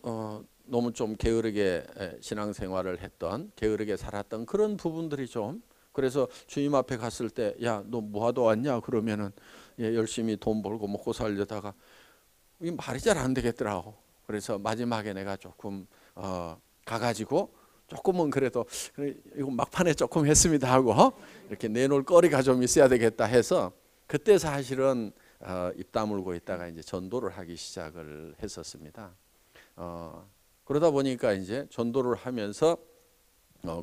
너무 좀 게으르게 신앙생활을 했던, 게으르게 살았던 그런 부분들이 좀, 그래서 주님 앞에 갔을 때 야, 너 뭐하러 왔냐 그러면은 열심히 돈 벌고 먹고 살려다가 이 말이 잘 안 되겠더라고. 그래서 마지막에 내가 조금 가가지고 조금은 그래도 이거 막판에 조금 했습니다 하고 이렇게 내놓을 거리가 좀 있어야 되겠다 해서 그때 사실은 입 다물고 있다가 이제 전도를 하기 시작을 했었습니다. 그러다 보니까 이제 전도를 하면서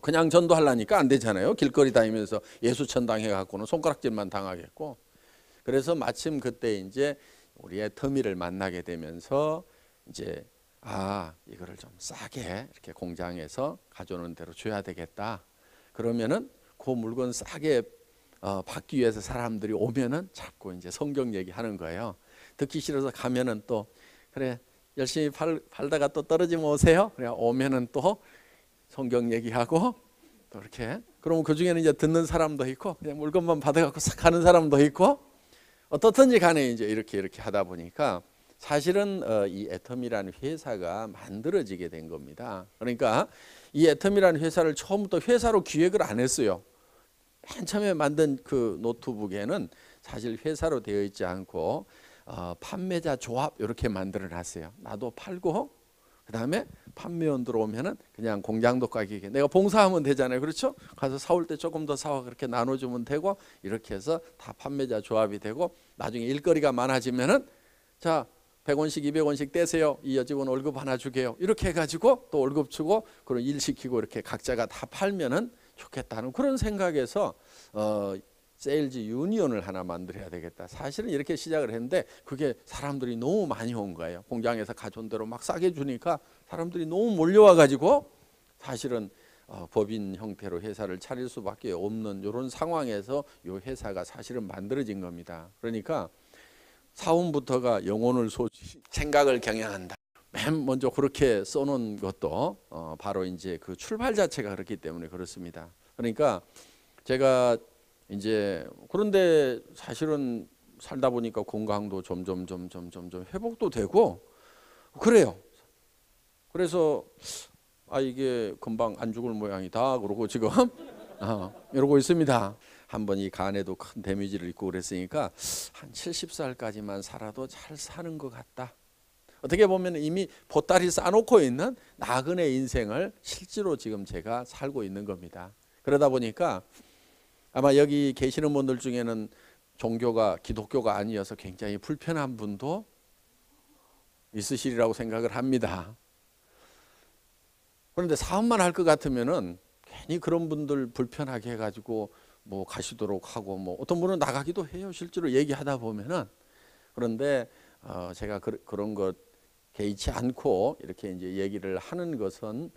그냥 전도하려니까 안 되잖아요. 길거리 다니면서 예수천 당해갖고는 손가락질만 당하겠고. 그래서 마침 그때 이제 우리 애터미를 만나게 되면서 이제 이거를 좀 싸게 이렇게 공장에서 가져오는 대로 줘야 되겠다. 그러면은 그 물건 싸게 받기 위해서 사람들이 오면은 자꾸 이제 성경 얘기하는 거예요. 듣기 싫어서 가면은 또 그래 열심히 팔다가 또 떨어지면 오세요. 그래 오면은 또 성경 얘기하고 또 이렇게. 그러면 그 중에는 이제 듣는 사람도 있고 그냥 물건만 받아갖고 싹 가는 사람도 있고, 어떻든지 간에 이제 이렇게 하다 보니까 사실은 이 애텀이라는 회사가 만들어지게 된 겁니다. 그러니까 이 애텀이라는 회사를 처음부터 회사로 기획을 안 했어요. 맨 처음에 만든 그 노트북에는 사실 회사로 되어 있지 않고 판매자 조합 이렇게 만들어 놨어요. 나도 팔고 그다음에 판매원 들어오면은 그냥 공장도 가격에 내가 봉사하면 되잖아요. 그렇죠? 가서 사올 때 조금 더 사와 그렇게 나눠주면 되고, 이렇게 해서 다 판매자 조합이 되고 나중에 일거리가 많아지면은 자 100원씩 200원씩 떼세요. 이 여직원 월급 하나 주게요. 이렇게 해가지고 또 월급 주고 그런 일 시키고 이렇게 각자가 다 팔면은 좋겠다는 그런 생각에서 세일즈 유니온을 하나 만들어야 되겠다. 사실은 이렇게 시작을 했는데 그게 사람들이 너무 많이 온 거예요. 공장에서 가져온 대로 막 싸게 주니까 사람들이 너무 몰려와 가지고 사실은 법인 형태로 회사를 차릴 수밖에 없는 이런 상황에서 이 회사가 사실은 만들어진 겁니다. 그러니까 사원부터가 영혼을 소지 생각을 경영한다. 맨 먼저 그렇게 써놓은 것도 바로 이제 그 출발 자체가 그렇기 때문에 그렇습니다. 그러니까 제가 이제 그런데 사실은 살다 보니까 건강도 점점 회복도 되고 그래요. 그래서 이게 금방 안 죽을 모양이다 그러고 지금 이러고 있습니다. 한번 이 간에도 큰 데미지를 입고 그랬으니까 한 70살까지만 살아도 잘 사는 것 같다. 어떻게 보면 이미 보따리 싸놓고 있는 나그네 인생을 실제로 지금 제가 살고 있는 겁니다. 그러다 보니까 아마 여기 계시는 분들 중에는 종교가 기독교가 아니어서 굉장히 불편한 분도 있으시리라고 생각을 합니다. 그런데 사업만 할 것 같으면은 괜히 그런 분들 불편하게 해가지고 뭐 가시도록 하고, 뭐 어떤 분은 나가기도 해요. 실제로 얘기하다 보면은. 그런데 제가 그런 것 개의치 않고 이렇게 이제 얘기를 하는 것은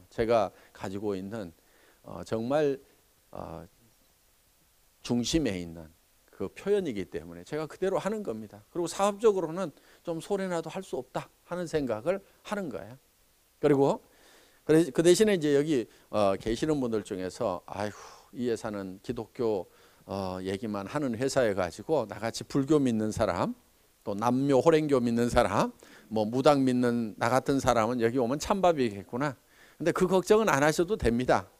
제가 가지고 있는 정말 중심에 있는 그 표현이기 때문에 제가 그대로 하는 겁니다. 그리고 사업적으로는 좀 손해나도 할 수 없다 하는 생각을 하는 거예요. 그리고 그 대신에 이제 여기 계시는 분들 중에서 아이고 이 회사는 기독교 얘기만 하는 회사여 가지고 나같이 불교 믿는 사람, 또 남묘 호랭교 믿는 사람, 뭐 무당 믿는 나 같은 사람은 여기 오면 찬밥이겠구나. 근데 그 걱정은 안 하셔도 됩니다.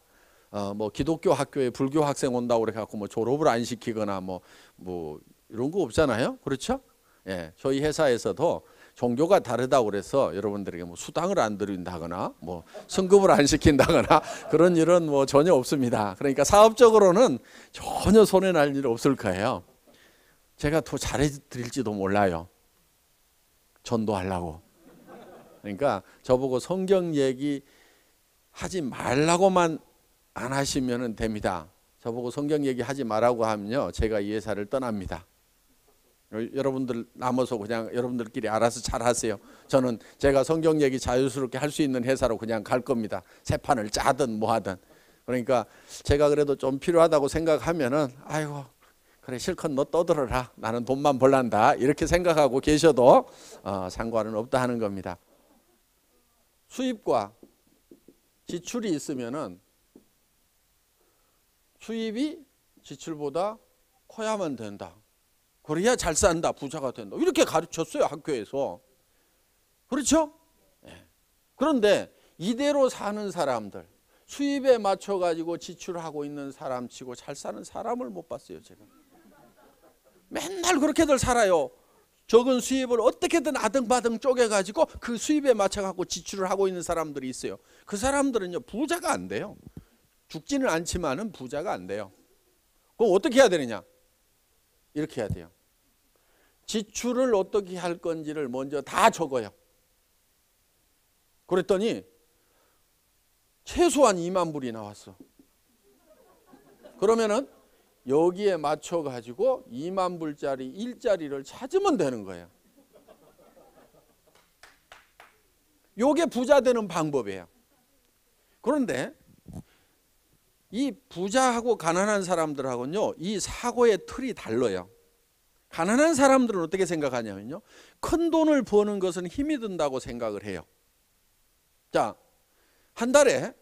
뭐 기독교 학교에 불교 학생 온다고 그래 갖고 뭐 졸업을 안 시키거나 뭐 이런 거 없잖아요. 그렇죠? 예, 저희 회사에서도 종교가 다르다고 그래서 여러분들에게 뭐 수당을 안 드린다거나 뭐 승급을 안 시킨다거나 그런 일은 뭐 전혀 없습니다. 그러니까 사업적으로는 전혀 손해 날 일 없을 거예요. 제가 더 잘해 드릴지도 몰라요. 전도하려고. 그러니까 저보고 성경 얘기 하지 말라고만 안 하시면 됩니다. 저보고 성경 얘기 하지 말라고 하면요, 제가 이 회사를 떠납니다. 여러분들 남아서 그냥 여러분들끼리 알아서 잘 하세요. 저는 제가 성경 얘기 자유스럽게 할 수 있는 회사로 그냥 갈 겁니다. 새 판을 짜든 뭐 하든. 그러니까 제가 그래도 좀 필요하다고 생각하면은 아이고 그래 실컷 너 떠들어라. 나는 돈만 벌란다. 이렇게 생각하고 계셔도 상관은 없다 하는 겁니다. 수입과 지출이 있으면은 수입이 지출보다 커야만 된다. 그래야 잘 산다, 부자가 된다. 이렇게 가르쳤어요, 학교에서. 그렇죠? 네. 그런데 이대로 사는 사람들, 수입에 맞춰가지고 지출하고 있는 사람 치고 잘 사는 사람을 못 봤어요, 제가. 맨날 그렇게들 살아요. 적은 수입을 어떻게든 아등바등 쪼개가지고 그 수입에 맞춰갖고 지출을 하고 있는 사람들이 있어요. 그 사람들은요, 부자가 안 돼요. 죽지는 않지만은 부자가 안 돼요. 그럼 어떻게 해야 되느냐? 이렇게 해야 돼요. 지출을 어떻게 할 건지를 먼저 다 적어요. 그랬더니 최소한 2만 불이 나왔어. 그러면은 여기에 맞춰 가지고 2만 불짜리 일자리를 찾으면 되는 거예요. 요게 부자 되는 방법이에요. 그런데 이 부자하고 가난한 사람들하고는요, 이 사고의 틀이 달라요. 가난한 사람들은 어떻게 생각하냐면요, 큰 돈을 버는 것은 힘이 든다고 생각을 해요. 자, 한 달에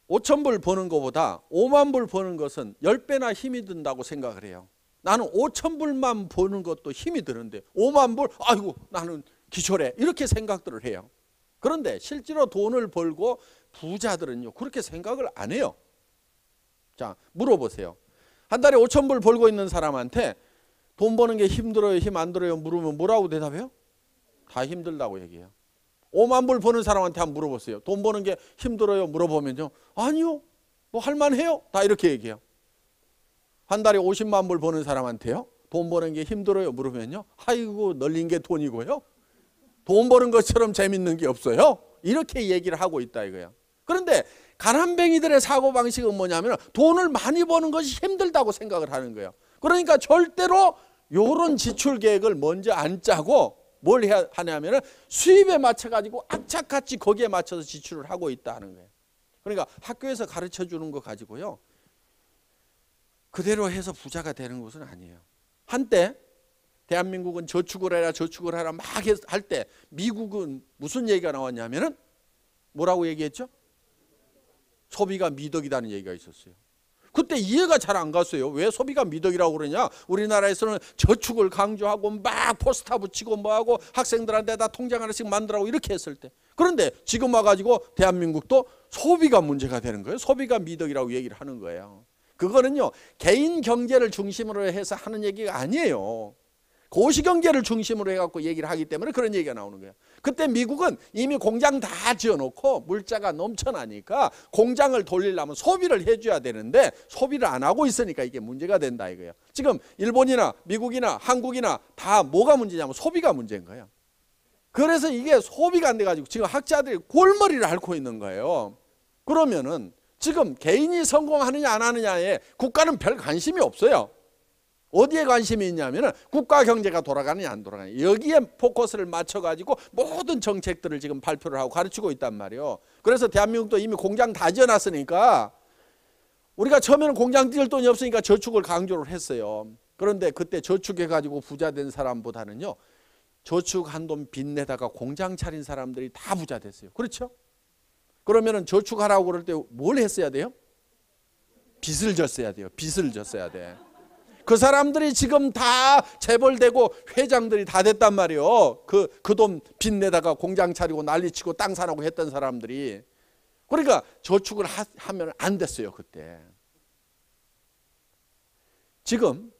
5천 불 버는 것보다 5만 불 버는 것은 10배나 힘이 든다고 생각을 해요. 나는 5천 불만 버는 것도 힘이 드는데 5만 불, 아이고 나는 기절해, 이렇게 생각들을 해요. 그런데 실제로 돈을 벌고 부자들은요, 그렇게 생각을 안 해요. 자, 물어보세요. 한 달에 5천 불 벌고 있는 사람한테 돈 버는 게 힘들어요, 힘 안 들어요 물으면 뭐라고 대답해요? 다 힘들다고 얘기해요. 5만 불 버는 사람한테 한번 물어보세요. 돈 버는 게 힘들어요 물어보면요, 아니요, 뭐 할만해요, 다 이렇게 얘기해요. 한 달에 50만 불 버는 사람한테요, 돈 버는 게 힘들어요 물으면요, 아이고 널린 게 돈이고요, 돈 버는 것처럼 재밌는 게 없어요, 이렇게 얘기를 하고 있다 이거예요. 그런데 가난뱅이들의 사고방식은 뭐냐면 돈을 많이 버는 것이 힘들다고 생각을 하는 거예요. 그러니까 절대로 이런 지출 계획을 먼저 안 짜고 뭘 해야 하냐면 수입에 맞춰가지고 악착같이 거기에 맞춰서 지출을 하고 있다 하는 거예요. 그러니까 학교에서 가르쳐 주는 거 가지고요, 그대로 해서 부자가 되는 것은 아니에요. 한때 대한민국은 저축을 해라 막 할 때 미국은 무슨 얘기가 나왔냐면은 뭐라고 얘기했죠? 소비가 미덕이라는 얘기가 있었어요. 그때 이해가 잘 안 갔어요. 왜 소비가 미덕이라고 그러냐? 우리나라에서는 저축을 강조하고 막 포스터 붙이고 뭐하고 학생들한테 다 통장 하나씩 만들라고 이렇게 했을 때. 그런데 지금 와가지고 대한민국도 소비가 문제가 되는 거예요. 소비가 미덕이라고 얘기를 하는 거예요. 그거는요, 개인 경제를 중심으로 해서 하는 얘기가 아니에요. 고시경제를 중심으로 해갖고 얘기를 하기 때문에 그런 얘기가 나오는 거예요. 그때 미국은 이미 공장 다 지어놓고 물자가 넘쳐나니까 공장을 돌리려면 소비를 해줘야 되는데 소비를 안 하고 있으니까 이게 문제가 된다 이거예요. 지금 일본이나 미국이나 한국이나 다 뭐가 문제냐면 소비가 문제인 거예요. 그래서 이게 소비가 안 돼가지고 지금 학자들이 골머리를 앓고 있는 거예요. 그러면은 지금 개인이 성공하느냐 안 하느냐에 국가는 별 관심이 없어요. 어디에 관심이 있냐면은 국가 경제가 돌아가느냐 안 돌아가느냐, 여기에 포커스를 맞춰가지고 모든 정책들을 지금 발표를 하고 가르치고 있단 말이에요. 그래서 대한민국도 이미 공장 다 지어놨으니까, 우리가 처음에는 공장 지을 돈이 없으니까 저축을 강조를 했어요. 그런데 그때 저축해가지고 부자 된 사람보다는요, 저축한 돈 빚내다가 공장 차린 사람들이 다 부자 됐어요. 그렇죠? 그러면은 저축하라고 그럴 때 뭘 했어야 돼요? 빚을 졌어야 돼요. 빚을 졌어야 돼. 그 사람들이 지금 다 재벌되고 회장들이 다 됐단 말이에요. 그 돈 빚내다가 공장 차리고 난리치고 땅 사라고 했던 사람들이. 그러니까 저축을 하면 안 됐어요, 그때. 지금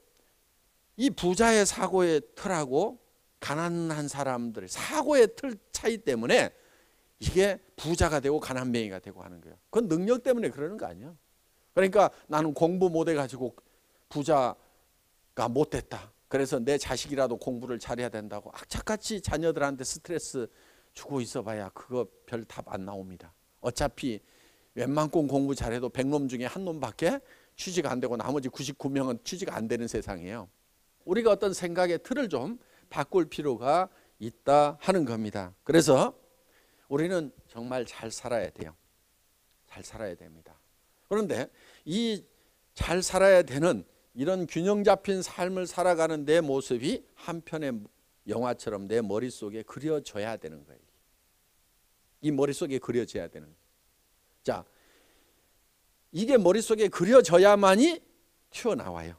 이 부자의 사고의 틀하고 가난한 사람들의 사고의 틀 차이 때문에 이게 부자가 되고 가난뱅이가 되고 하는 거예요. 그건 능력 때문에 그러는 거 아니에요. 그러니까 나는 공부 못 해가지고 부자가 못 됐다, 그래서 내 자식이라도 공부를 잘해야 된다고 악착같이 자녀들한테 스트레스 주고 있어봐야 그거 별 답 안 나옵니다. 어차피 웬만큼 공부 잘해도 100놈 중에 한 놈밖에 취직 안 되고 나머지 99명은 취직 안 되는 세상이에요. 우리가 어떤 생각의 틀을 좀 바꿀 필요가 있다 하는 겁니다. 그래서 우리는 정말 잘 살아야 돼요. 잘 살아야 됩니다. 그런데 이 잘 살아야 되는 이런 균형 잡힌 삶을 살아가는 내 모습이 한편의 영화처럼 내 머릿속에 그려져야 되는 거예요. 이 머릿속에 그려져야 되는 거예요. 자, 이게 머릿속에 그려져야만이 튀어나와요.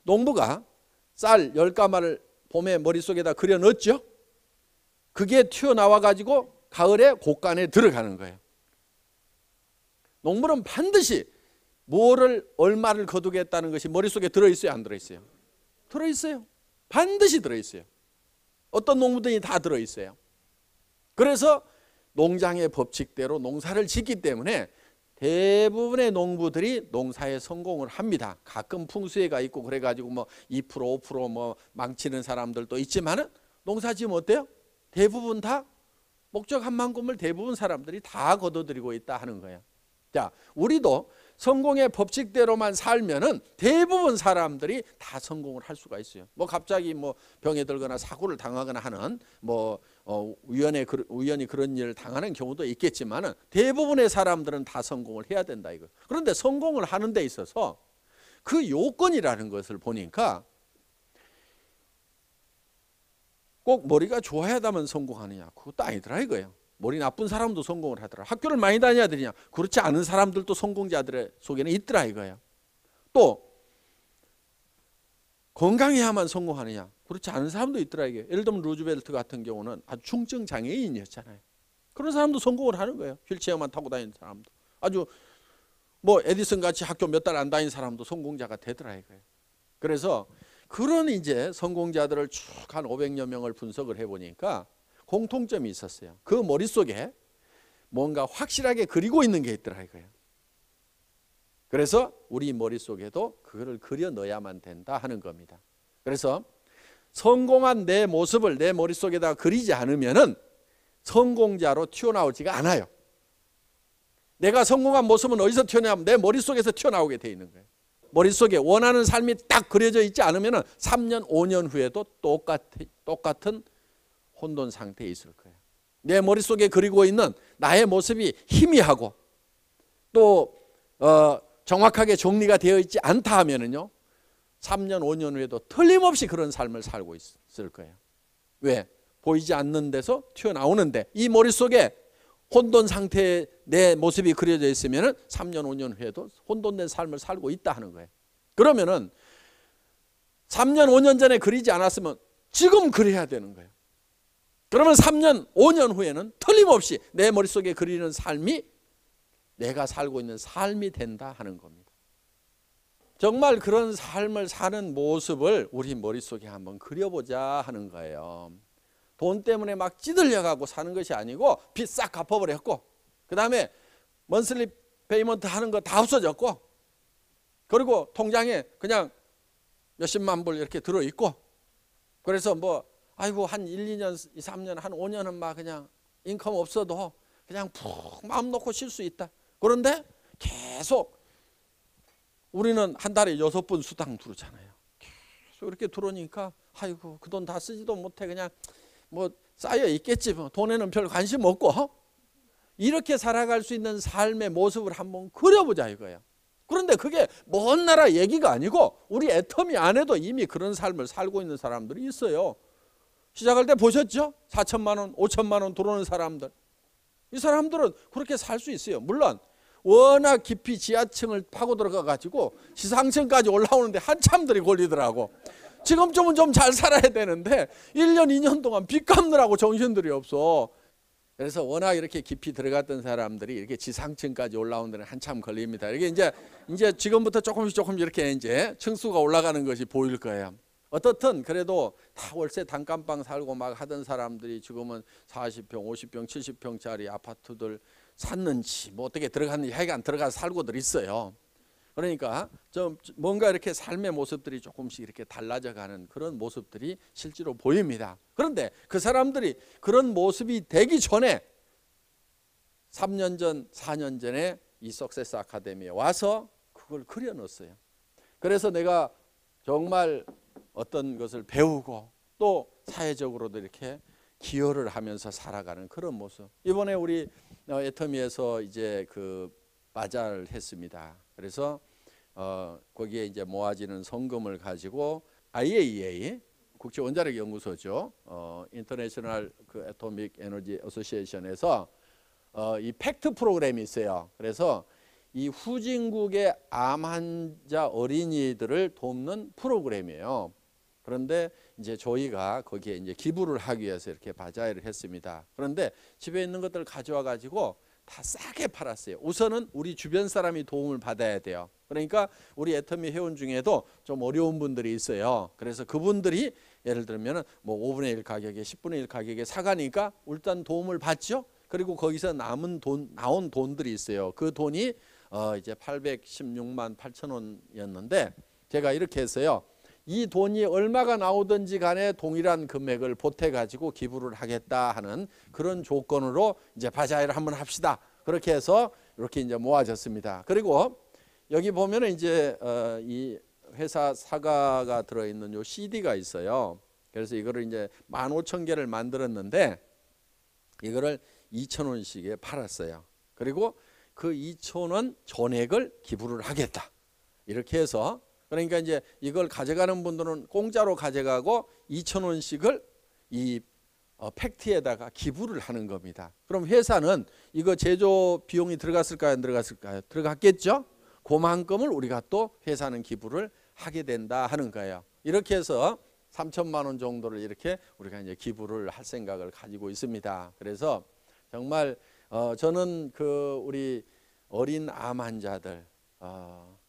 농부가 쌀 10가마를 봄에 머릿속에다 그려 넣었죠. 그게 튀어나와 가지고 가을에 곡간에 들어가는 거예요. 농부는 반드시 뭐를 얼마를 거두겠다는 것이 머릿속에 들어있어요, 안 들어있어요? 들어있어요. 반드시 들어있어요. 어떤 농부들이 다 들어있어요. 그래서 농장의 법칙대로 농사를 짓기 때문에 대부분의 농부들이 농사에 성공을 합니다. 가끔 풍수해가 있고 그래가지고 뭐 2% 5% 뭐 망치는 사람들도 있지만은 농사 지으면 어때요? 대부분 다 목적한 만큼을 대부분 사람들이 다 거둬들이고 있다 하는 거예요. 자, 우리도 성공의 법칙대로만 살면은 대부분 사람들이 다 성공을 할 수가 있어요. 뭐 갑자기 뭐 병에 들거나 사고를 당하거나 하는 뭐 우연히 그런 일을 당하는 경우도 있겠지만은 대부분의 사람들은 다 성공을 해야 된다 이거. 그런데 성공을 하는 데 있어서 그 요건이라는 것을 보니까 꼭 머리가 좋아야만 성공하느냐, 그것도 아니더라 이거예요. 머리 나쁜 사람도 성공을 하더라. 학교를 많이 다녀야 되냐, 그렇지 않은 사람들도 성공자들의 속에는 있더라 이거예요. 또 건강해야만 성공하느냐, 그렇지 않은 사람도 있더라 이게. 예를 들면 루즈벨트 같은 경우는 아주 중증 장애인이었잖아요. 그런 사람도 성공을 하는 거예요. 휠체어만 타고 다니는 사람도. 아주 뭐 에디슨 같이 학교 몇 달 안 다닌 사람도 성공자가 되더라 이거예요. 그래서 그런 이제 성공자들을 쭉 한 500여 명을 분석을 해보니까 공통점이 있었어요. 그 머릿속에 뭔가 확실하게 그리고 있는 게 있더라 이거예요. 그래서 우리 머릿속에도 그거를 그려 넣어야만 된다 하는 겁니다. 그래서 성공한 내 모습을 내 머릿속에다 그리지 않으면은 성공자로 튀어나오지가 않아요. 내가 성공한 모습은 어디서 튀어나오면 내 머릿속에서 튀어나오게 돼 있는 거예요. 머릿속에 원하는 삶이 딱 그려져 있지 않으면 3년, 5년 후에도 똑같은 혼돈 상태에 있을 거예요. 내 머릿속에 그리고 있는 나의 모습이 희미하고 또 정확하게 정리가 되어 있지 않다 하면은요, 3년, 5년 후에도 틀림없이 그런 삶을 살고 있을 거예요. 왜? 보이지 않는 데서 튀어나오는데 이 머릿속에 혼돈 상태에 내 모습이 그려져 있으면 3년, 5년 후에도 혼돈된 삶을 살고 있다 하는 거예요. 그러면은 3년, 5년 전에 그리지 않았으면 지금 그려야 되는 거예요. 그러면 3년, 5년 후에는 틀림없이 내 머릿속에 그리는 삶이 내가 살고 있는 삶이 된다 하는 겁니다. 정말 그런 삶을 사는 모습을 우리 머릿속에 한번 그려보자 하는 거예요. 돈 때문에 막 찌들려가고 사는 것이 아니고 빚 싹 갚아버렸고 그 다음에 먼슬리 페이먼트 하는 거 다 없어졌고 그리고 통장에 그냥 몇십만 불 이렇게 들어있고 그래서 뭐 아이고 한 1, 2년, 2, 3년, 한 5년은 막 그냥 인컴 없어도 그냥 푹 마음 놓고 쉴 수 있다. 그런데 계속 우리는 한 달에 6번 수당 들어오잖아요. 계속 이렇게 들어오니까 아이고 그 돈 다 쓰지도 못해 그냥 뭐 쌓여 있겠지 뭐 돈에는 별 관심 없고 이렇게 살아갈 수 있는 삶의 모습을 한번 그려보자 이거예요. 그런데 그게 먼 나라 얘기가 아니고 우리 애터미 안에도 이미 그런 삶을 살고 있는 사람들이 있어요. 시작할 때 보셨죠? 4천만 원, 5천만 원 들어오는 사람들. 이 사람들은 그렇게 살 수 있어요. 물론 워낙 깊이 지하층을 파고 들어가 가지고 지상층까지 올라오는데 한참들이 걸리더라고. 지금쯤은 좀 잘 살아야 되는데 1년, 2년 동안 빚 갚느라고 정신들이 없어. 그래서 워낙 이렇게 깊이 들어갔던 사람들이 이렇게 지상층까지 올라오는 데는 한참 걸립니다. 이게 이제 지금부터 조금씩 이렇게 이제 층수가 올라가는 것이 보일 거예요. 어떻든 그래도 다 월세 단칸방 살고 막 하던 사람들이 지금은 40평, 50평, 70평짜리 아파트들 샀는지 뭐 어떻게 들어갔는지 하여간 들어가서 살고들 있어요. 그러니까 좀 뭔가 이렇게 삶의 모습들이 조금씩 이렇게 달라져 가는 그런 모습들이 실제로 보입니다. 그런데 그 사람들이 그런 모습이 되기 전에 3년 전, 4년 전에 이 석세스 아카데미에 와서 그걸 그려놨어요. 그래서 내가 정말 어떤 것을 배우고 또 사회적으로도 이렇게 기여를 하면서 살아가는 그런 모습. 이번에 우리 애터미에서 이제 그 바자를 했습니다. 그래서 거기에 이제 모아지는 성금을 가지고 IAEA 국제 원자력 연구소죠. 인터내셔널 그 애토믹 에너지 어소시에이션에서 이 팩트 프로그램이 있어요. 그래서 이 후진국의 암 환자 어린이들을 돕는 프로그램이에요. 그런데 이제 저희가 거기에 이제 기부를 하기 위해서 이렇게 바자회를 했습니다. 그런데 집에 있는 것들을 가져와 가지고 다 싸게 팔았어요. 우선은 우리 주변 사람이 도움을 받아야 돼요. 그러니까 우리 애터미 회원 중에도 좀 어려운 분들이 있어요. 그래서 그분들이 예를 들면 뭐 5분의 1 가격에 10분의 1 가격에 사가니까 일단 도움을 받죠. 그리고 거기서 나온 돈들이 있어요. 그 돈이 이제 816만 8천 원이었는데 제가 이렇게 했어요. 이 돈이 얼마가 나오든지 간에 동일한 금액을 보태 가지고 기부를 하겠다 하는 그런 조건으로 이제 바자회를 한번 합시다. 그렇게 해서 이렇게 이제 모아졌습니다. 그리고 여기 보면은 이제 이 회사 사과가 들어 있는 요 CD가 있어요. 그래서 이거를 이제 15,000개를 만들었는데 이거를 2,000원씩에 팔았어요. 그리고 그 2,000원 전액을 기부를 하겠다. 이렇게 해서 그러니까 이제 이걸 가져가는 분들은 공짜로 가져가고 2,000원씩을 이 팩트에다가 기부를 하는 겁니다. 그럼 회사는 이거 제조 비용이 들어갔을까요? 안 들어갔을까요? 들어갔겠죠? 그만큼을 우리가 또 회사는 기부를 하게 된다 하는 거예요. 이렇게 해서 3천만 원 정도를 이렇게 우리가 이제 기부를 할 생각을 가지고 있습니다. 그래서 정말 저는 그 우리 어린 암 환자들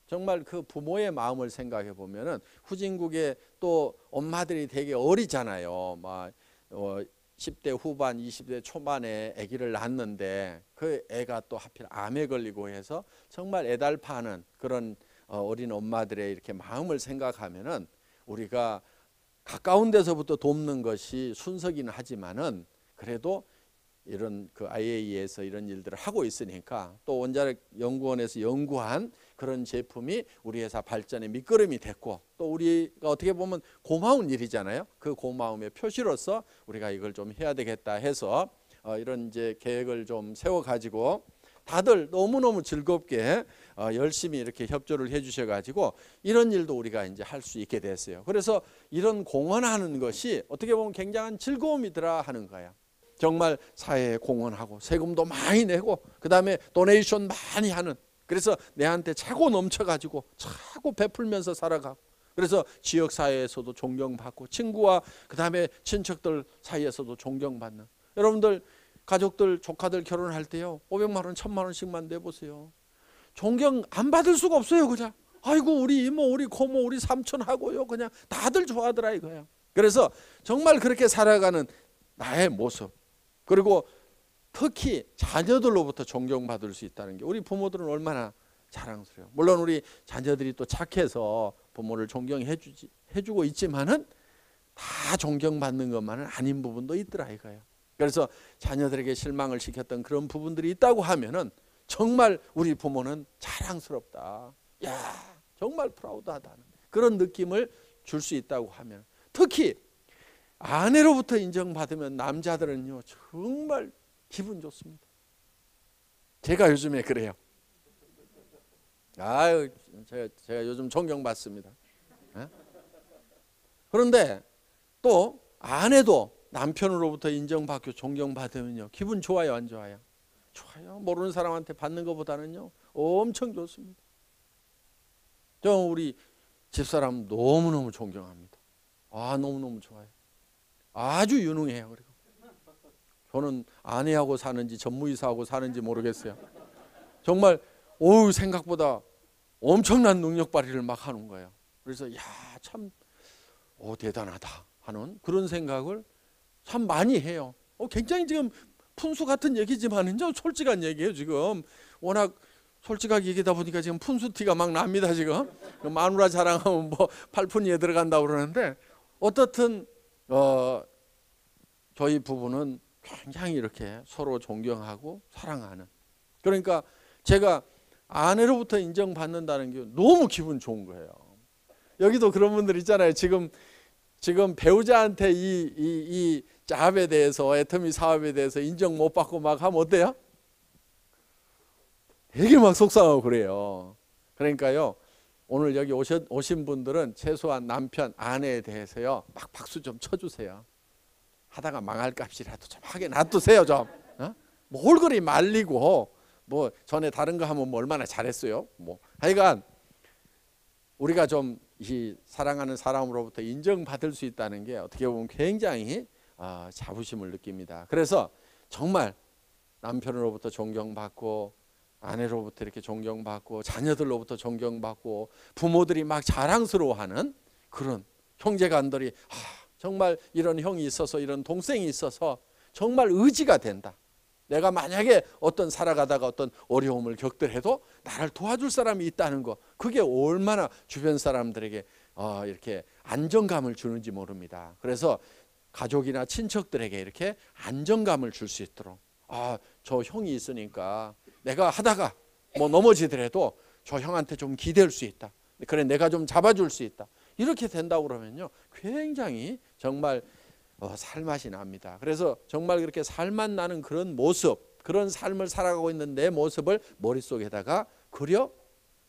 정말 그 부모의 마음을 생각해 보면은 후진국에 또 엄마들이 되게 어리잖아요. 막 10대 후반, 20대 초반에 아기를 낳았는데 그 애가 또 하필 암에 걸리고 해서 정말 애달파하는 그런 어린 엄마들의 이렇게 마음을 생각하면은 우리가 가까운 데서부터 돕는 것이 순서기는 하지만은 그래도 이런 그 IAEA에서 이런 일들을 하고 있으니까 또 원자력 연구원에서 연구한 그런 제품이 우리 회사 발전의 밑거름이 됐고 또 우리가 어떻게 보면 고마운 일이잖아요. 그 고마움의 표시로서 우리가 이걸 좀 해야 되겠다 해서 이런 이제 계획을 좀 세워 가지고 다들 너무너무 즐겁게 열심히 이렇게 협조를 해 주셔 가지고 이런 일도 우리가 이제 할 수 있게 됐어요. 그래서 이런 공헌하는 것이 어떻게 보면 굉장한 즐거움이더라 하는 거예요. 정말 사회에 공헌하고 세금도 많이 내고 그다음에 도네이션 많이 하는 그래서 내한테 차고 넘쳐가지고 차고 베풀면서 살아가고 그래서 지역사회에서도 존경받고 친구와 그다음에 친척들 사이에서도 존경받는 여러분들 가족들 조카들 결혼할 때요 500만 원 1000만 원씩만 내보세요. 존경 안 받을 수가 없어요. 그냥 아이고 우리 이모 우리 고모 우리 삼촌 하고요 그냥 다들 좋아하더라 이거야. 그래서 정말 그렇게 살아가는 나의 모습 그리고 특히 자녀들로부터 존경받을 수 있다는 게 우리 부모들은 얼마나 자랑스러워요. 물론 우리 자녀들이 또 착해서 부모를 존경해 주고 있지만은 다 존경받는 것만은 아닌 부분도 있더라 이거예요. 그래서 자녀들에게 실망을 시켰던 그런 부분들이 있다고 하면은 정말 우리 부모는 자랑스럽다. 야, 정말 프라우드하다는 그런 느낌을 줄 수 있다고 하면, 특히 아내로부터 인정받으면 남자들은요 정말 기분 좋습니다. 제가 요즘에 그래요. 아유, 제가 요즘 존경받습니다. 그런데 또 아내도 남편으로부터 인정받고 존경받으면요 기분 좋아요, 안 좋아요? 좋아요. 모르는 사람한테 받는 것보다는요 엄청 좋습니다. 저 우리 집사람 너무너무 존경합니다. 아, 너무너무 좋아요. 아주 유능해요. 그리고 저는 아내하고 사는지 전무이사하고 사는지 모르겠어요. 정말 생각보다 엄청난 능력 발휘를 막 하는 거예요. 그래서 야, 참 대단하다 하는 그런 생각을 참 많이 해요. 굉장히 지금 푼수 같은 얘기지만은요 솔직한 얘기예요. 지금 워낙 솔직하게 얘기하다 보니까 지금 푼수 티가 막 납니다. 지금 마누라 자랑하면 뭐 팔푼이에 들어간다고 그러는데, 어떻든 저희 부부는 굉장히 이렇게 서로 존경하고 사랑하는, 그러니까 제가 아내로부터 인정받는다는 게 너무 기분 좋은 거예요. 여기도 그런 분들 있잖아요. 지금 배우자한테 이 잡에 대해서, 애터미 사업에 대해서 인정 못 받고 막 하면 어때요? 되게 막 속상하고 그래요. 그러니까요 오늘 여기 오신 분들은 최소한 남편, 아내에 대해서요 막 박수 좀 쳐주세요. 하다가 망할 값이라도 좀 하게 놔두세요. 좀 뭐 홀거리 말리고 뭐 전에 다른 거 하면 뭐 얼마나 잘했어요. 뭐 하여간 우리가 좀 이 사랑하는 사람으로부터 인정받을 수 있다는 게 어떻게 보면 굉장히 자부심을 느낍니다. 그래서 정말 남편으로부터 존경받고, 아내로부터 이렇게 존경받고, 자녀들로부터 존경받고, 부모들이 막 자랑스러워하는 그런 형제간들이 정말 이런 형이 있어서, 이런 동생이 있어서 정말 의지가 된다. 내가 만약에 어떤 살아가다가 어떤 어려움을 겪더라도 나를 도와줄 사람이 있다는 거, 그게 얼마나 주변 사람들에게 이렇게 안정감을 주는지 모릅니다. 그래서 가족이나 친척들에게 이렇게 안정감을 줄 수 있도록, 저 형이 있으니까 내가 하다가 뭐 넘어지더라도 저 형한테 좀 기댈 수 있다. 그래, 내가 좀 잡아줄 수 있다. 이렇게 된다고 그러면요 굉장히 정말 살맛이 납니다. 그래서 정말 그렇게 살맛 나는 그런 모습, 그런 삶을 살아가고 있는 내 모습을 머릿속에다가 그려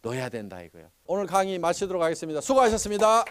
넣어야 된다 이거예요. 오늘 강의 마치도록 하겠습니다. 수고하셨습니다.